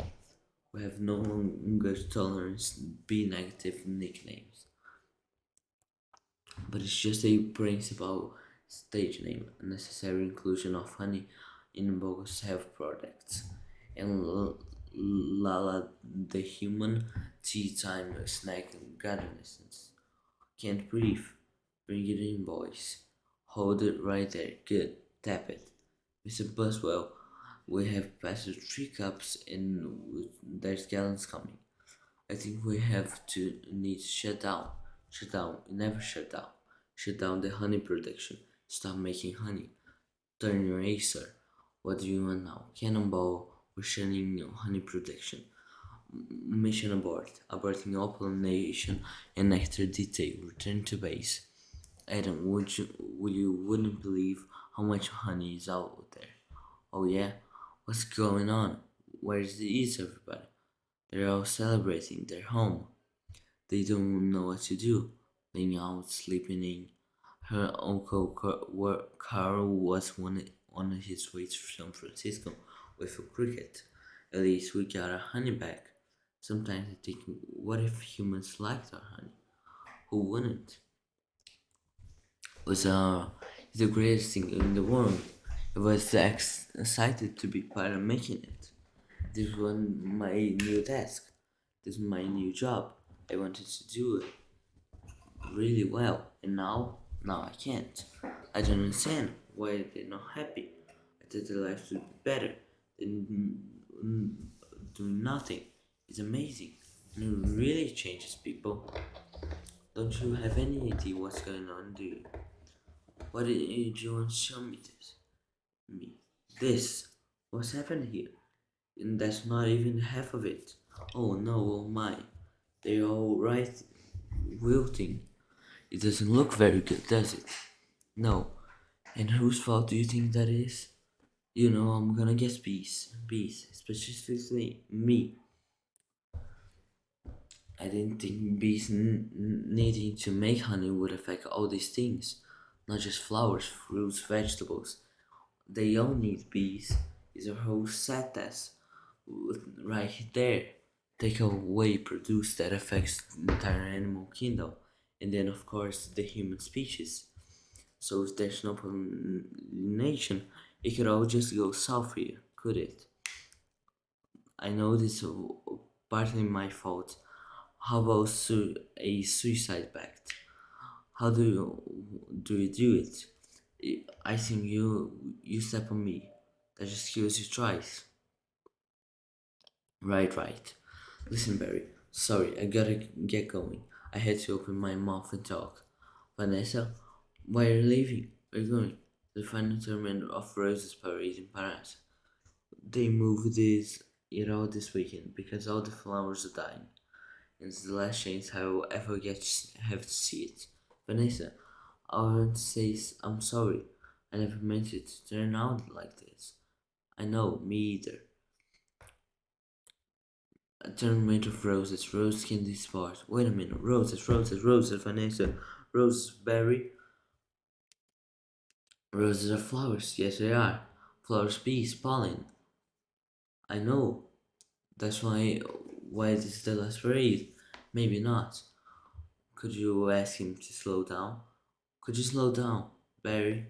We have no longer tolerance B negative nicknames. But it's just a principal stage name, a necessary inclusion of honey in bogus health products. And Lala the human tea time snack gardeners. Can't breathe. Bring it in, boys. Hold it right there. Good. Tap it. Mr. Buswell, we have passed 3 cups and there's gallons coming. I think we have to need to shut down. Shut down. Never shut down. Shut down the honey production. Stop making honey. Turn your acer. What do you want now? Cannonball. We're shutting honey production. Mission abort. Aborting all pollination and nectar detail. Return to base. Adam, you wouldn't believe how much honey is out there. Oh yeah? What's going on? Where's everybody? They're all celebrating. They're home. They don't know what to do. Laying out, sleeping in. Her uncle Carl was one on his way to San Francisco with a cricket. At least we got our honey back. Sometimes I think, what if humans liked our honey? Who wouldn't? Was the greatest thing in the world. I was excited to be part of making it. This was my new task. This is my new job. I wanted to do it really well, and now I can't. I don't understand why they're not happy. I thought their lives would be better than doing nothing. It's amazing, and it really changes people. Don't you have any idea what's going on, do you? Why did you want to show me this? Me. This. What's happened here? And that's not even half of it. Oh no, oh my. They're all right wilting. It doesn't look very good, does it? No. And whose fault do you think that is? You know, I'm gonna guess bees. Bees. Specifically me. I didn't think bees needing to make honey would affect all these things. Not just flowers, fruits, vegetables. They all need bees. It's a whole set test right there. Take away produce that affects the entire animal kingdom, and then of course the human species. So if there's no pollination, it could all just go south here, could it? I know this is partly my fault. How about a suicide pact? How do you do it? I think you step on me. That just kills you twice. Right, right. Listen, Barry. Sorry, I gotta get going. I had to open my mouth and talk. Vanessa, why are you leaving? Where are you going? The final tournament of Roses Parade in Paris. They moved this weekend because all the flowers are dying. And it's the last chance I will ever have to see it. Vanessa, I want to say I'm sorry. I never meant it to turn out like this. I know, me either. A tournament of roses, rose candy spot. Wait a minute, roses, roses, roses, Vanessa, roses, berry. Roses are flowers, yes they are. Flowers, bees, pollen. I know. That's why this is the last parade. Maybe not. Could you ask him to slow down? Could you slow down, Barry?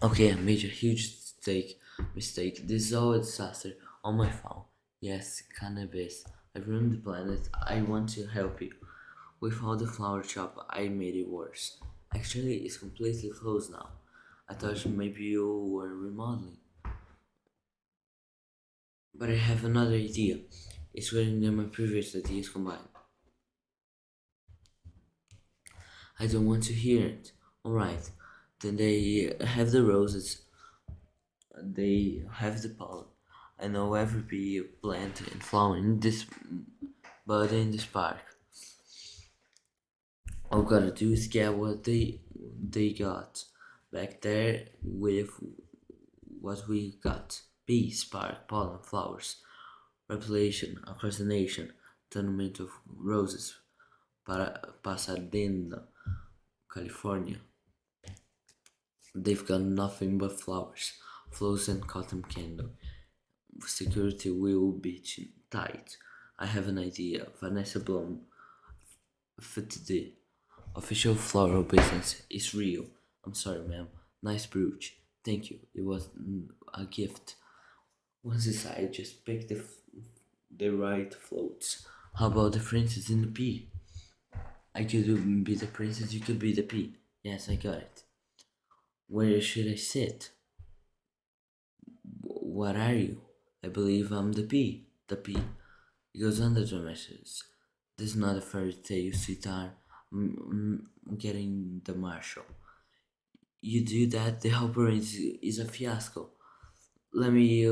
Okay, I made a huge mistake. This is all a disaster. On my fault. Yes, cannabis. I ruined the planet. I want to help you. With all the flower shop, I made it worse. Actually, it's completely closed now. I thought maybe you were remodeling. But I have another idea. It's where than my previous ideas combined. I don't want to hear it. Alright, then they have the roses, they have the pollen. I know every bee, plant, and flower in this bud in this park. All we gotta do is get what they got back there with what we got. Bees, spark, pollen, flowers, population across the nation, tournament of roses, Pasadena, California. They've got nothing but flowers, flows and cotton candy. Security will be tight. I have an idea. Vanessa Blum, FTD, official floral business is real. I'm sorry, ma'am. Nice brooch. Thank you. It was a gift. Once decided, just pick the right floats. How about the princess in the pea? I could be the princess, you could be the pea. Yes, I got it. Where should I sit? What are you? I believe I'm the pea. The pea. It goes under the messages. This is not a fairy tale, sweetheart. I'm getting the marshal. You do that, the whole parade is a fiasco. Let me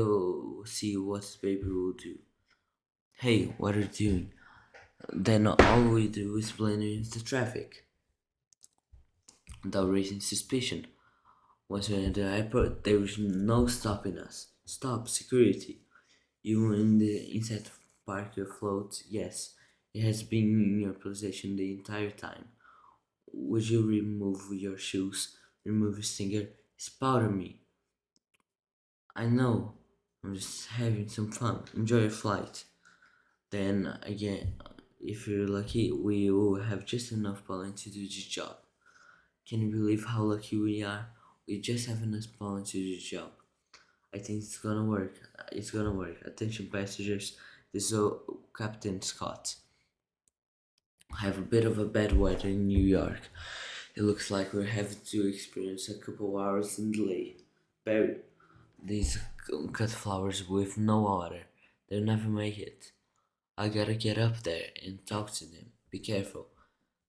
see what this baby will do. Hey, what are you doing? Then all we do is blend the traffic without raising suspicion. Once we're in the airport, there is no stopping us. Stop, security. You in the inside park your float? Yes, it has been in your possession the entire time. Would you remove your shoes? Remove your stinger? It's part of me. I know. I'm just having some fun. Enjoy your flight. Then again, if you're lucky, we will have just enough pollen to do the job. Can you believe how lucky we are? We just have enough pollen to do the job. I think it's gonna work. It's gonna work. Attention passengers, this is Captain Scott. I have a bit of a bad weather in New York. It looks like we're having to experience a couple hours in delay. Barry, these cut flowers with no water. They'll never make it. I gotta get up there and talk to them. Be careful.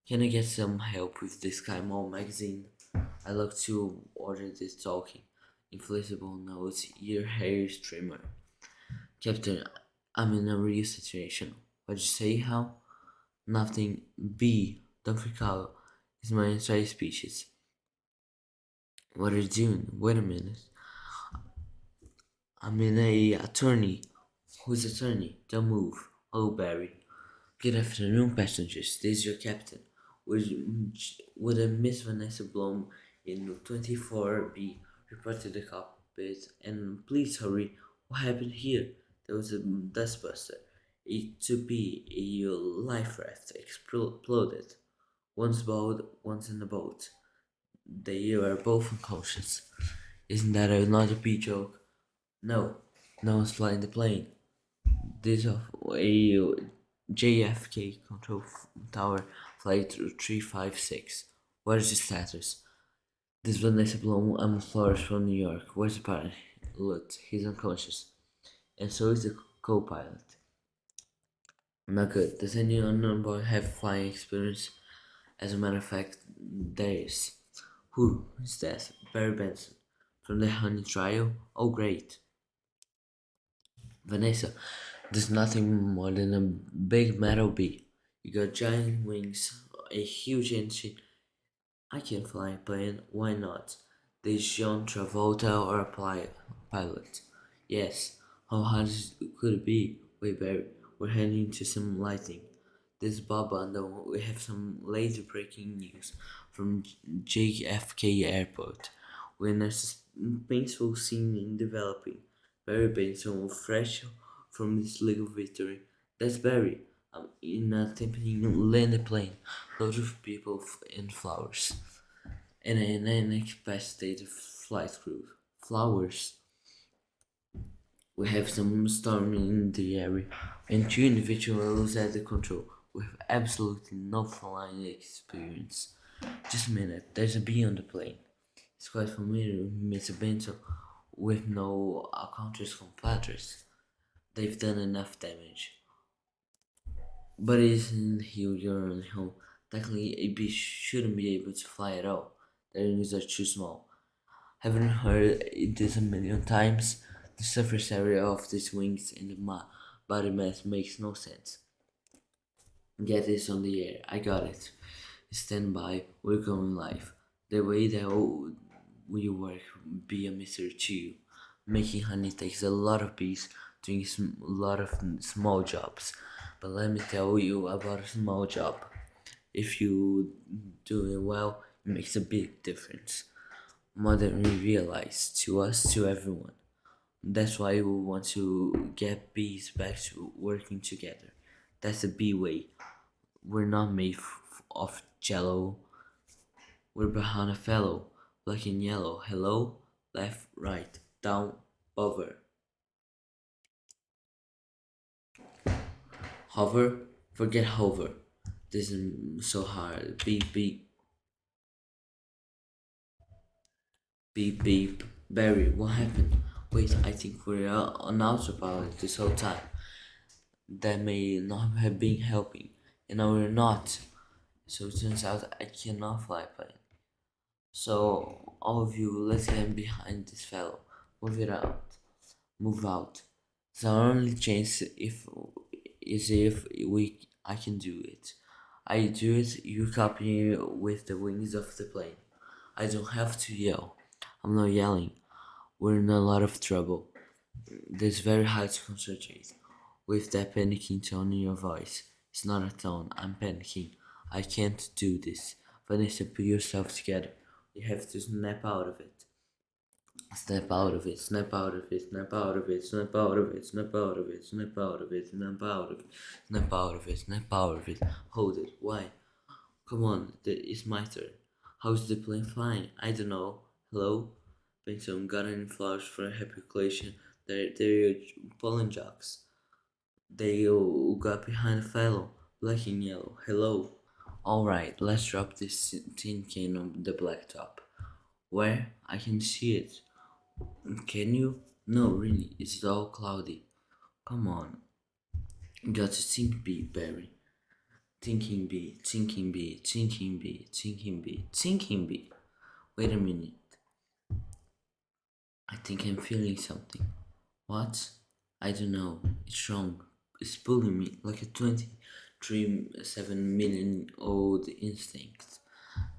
Can I get some help with this Sky Mall magazine? I look to order this talking, inflatable nose, ear hair trimmer. Captain, I'm in a real situation. What'd you say, how? Nothing. B. Don't freak out. It's my entire species. What are you doing? Wait a minute. I'm in a attorney. Who's attorney? Don't move. Oh, Barry. Good afternoon, passengers. This is your captain. Would a Miss Vanessa Blom in 24B report to the cockpit? And please hurry. What happened here? There was a dustbuster. A 2B, a life raft exploded. One's bald, one's in the boat. They are both unconscious. Isn't that another B joke? No, no one's flying the plane. This of a JFK control tower flight 356. What is the status? This is Vanessa Blum. I'm Flores from New York. Where's the pilot? Look, he's unconscious. And so is the co-pilot. Not good. Does any unknown boy have flying experience? As a matter of fact, there is. Who is that? Barry Benson. From the Honey Trial? Oh, great. Vanessa, there's nothing more than a big metal bee. You got giant wings, a huge engine. I can fly a plane, why not? This John Travolta or a pilot? Yes. How hard could it be? Wait, Barry, we're heading to some lighting. This is Bob Bundle. We have some later breaking news from JFK Airport. We're in a painful scene in developing. Barry Benson, fresh from his legal victory. That's Barry. I'm in a tempting landing plane, loads of people and flowers, and an incapacitated flight crew. Flowers. We have some storm in the area, and two individuals at the control with absolutely no flying experience. Just a minute, there's a bee on the plane. It's quite familiar with Mr. Benson with no encounters compadres. They've done enough damage. But it isn't here your own home. Technically, a bee shouldn't be able to fly at all. Their wings are too small. Haven't heard this a million times? The surface area of these wings and the body mass makes no sense. Get this on the air. I got it. Stand by. We're going live. The way that we work be a mystery to you. Making honey takes a lot of bees doing a lot of small jobs. But let me tell you about a small job. If you do it well, it makes a big difference. More than we realize, to us, to everyone. That's why we want to get bees back to working together. That's the bee way. We're not made of jello. We're behind a fellow. Black and yellow. Hello? Left, right, down, over. Hover? Forget hover. This is so hard. Beep, beep, beep, beep. Barry, what happened? Wait, I think we're on autopilot this whole time. That may not have been helping. And now we're not. So it turns out I cannot fly a plane. So all of you, let's get behind this fellow. Move it out. Move out. It's our only chance if I can do it. I do it, you copy with the wings of the plane. I don't have to yell. I'm not yelling. We're in a lot of trouble. It's very hard to concentrate with that panicking tone in your voice. It's not a tone, I'm panicking. I can't do this. Vanessa, put yourself together. You have to snap out of it. Snap out of it, snap out of it, snap out of it, snap out of it, snap out of it, snap out of it, snap out of it, snap out of it, snap out of it. Hold it. Why? Come on, it's my turn. How's the plane flying? I don't know. Hello? Benson got any flowers for a happy collection. They're pollen jocks. They got behind a fellow, black and yellow. Hello? Alright, let's drop this tin can on the blacktop. Where? I can see it. Can you? No, really, it's all cloudy. Come on. Got to think bee, Barry. Thinking bee, thinking bee, thinking bee, thinking bee, thinking bee. Wait a minute. I think I'm feeling something. What? I don't know. It's wrong. It's pulling me like a 23.7 million old instinct.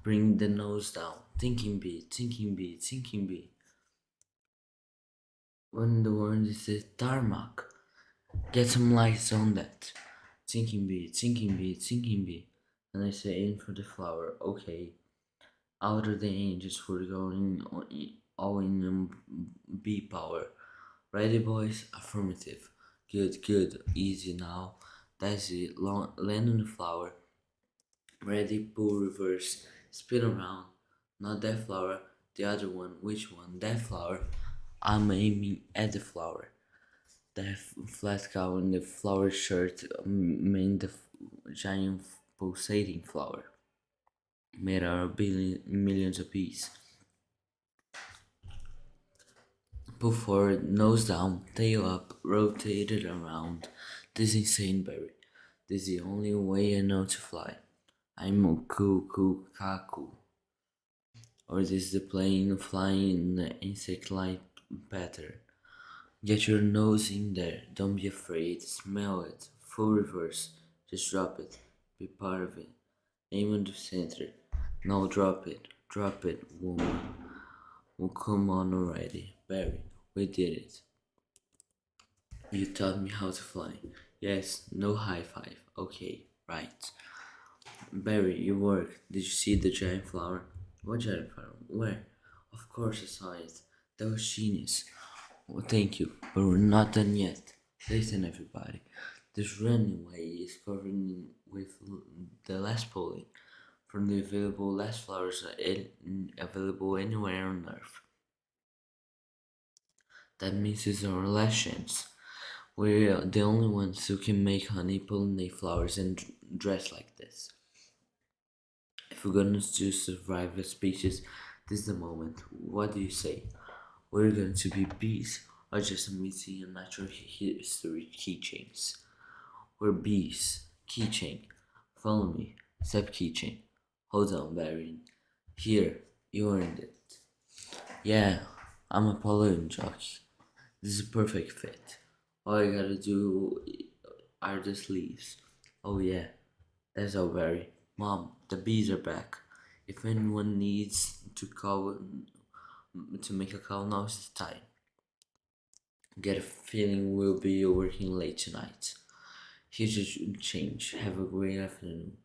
Bring the nose down. Thinking bee, thinking bee, thinking bee. When the word is the tarmac. Get some lights on that. Thinking bee, thinking bee, thinking bee. And I say aim for the flower. Okay. Out of the angels were going all in bee power. Ready, boys? Affirmative. Good, good. Easy now. That's it. Land on the flower. Ready, pull reverse. Spin around. Not that flower. The other one. Which one? That flower. I'm aiming at the flower. The flat cow in the flower shirt made the giant pulsating flower. Made out of millions of bees. Pull forward, nose down, tail up, rotated around. This insane berry. This is the only way I know to fly. I'm a cool kaku. Or this is the plane flying in the insect-like pattern. Get your nose in there. Don't be afraid. Smell it. Full reverse. Just drop it. Be part of it. Aim at the center. No, drop it. Drop it, woman. Well, come on already. Barry, we did it. You taught me how to fly. Yes, no high five. Okay, right. Barry, you work. Did you see the giant flower? What giant flower? Where? Of course I saw it. That was genius. Well, thank you, but we're not done yet. Listen, everybody. This runway is covered with the last pollen from the available last flowers available anywhere on Earth. That means it's our last chance. We're the only ones who can make honey, pollinate flowers, and dress like this. If we're gonna to survive as species, this is the moment. What do you say? We're going to be bees, or just a museum of natural history keychains? We're bees. Keychain. Follow me. Step keychain. Hold on, Baron. Here, you earned it. Yeah, I'm a balloon jockey. This is a perfect fit. All I gotta do are the sleeves. Oh yeah, that's all, Barry. Mom, the bees are back. If anyone needs to make a call, now's the time. Get a feeling we'll be working late tonight. Here's your change. Have a great afternoon.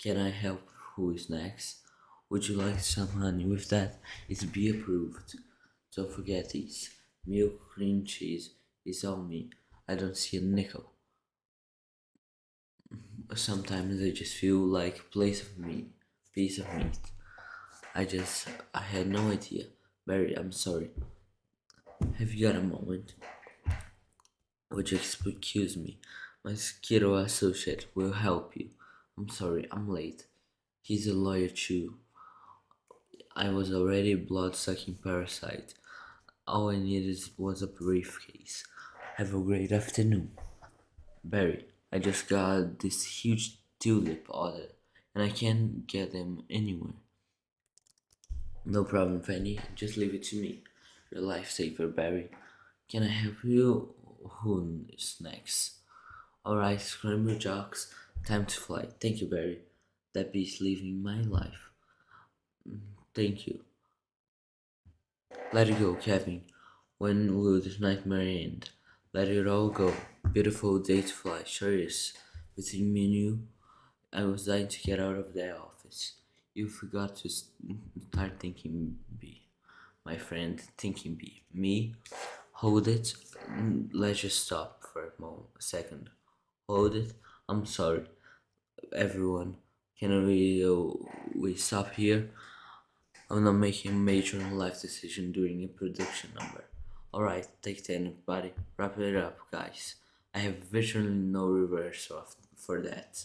Can I help? Who is next? Would you like some honey with that? It's bee approved. Don't forget these. Milk, cream, cheese. It's all me. I don't see a nickel. Sometimes I just feel like a piece of meat. I had no idea. Barry, I'm sorry. Have you got a moment? Would you excuse me? My Skittle associate will help you. I'm sorry, I'm late. He's a lawyer too. I was already a blood-sucking parasite. All I needed was a briefcase. Have a great afternoon. Barry, I just got this huge tulip order, and I can't get them anywhere. No problem, Fanny. Just leave it to me. Your lifesaver, Barry. Can I help you? Who's next? Alright, scramble jocks. Time to fly. Thank you, Barry. That beats living my life. Thank you. Let it go, Kevin. When will this nightmare end? Let it all go. Beautiful day to fly. Sure is. Between me and you, I was dying to get out of that office. You forgot to start thinking, B. my friend thinking be me. Hold it. Let's just stop for a second. Hold it. I'm sorry, everyone. Can we stop here? I'm not making a major life decision during a production number. Alright, take 10, everybody. Wrap it up, guys. I have virtually no reverse for that.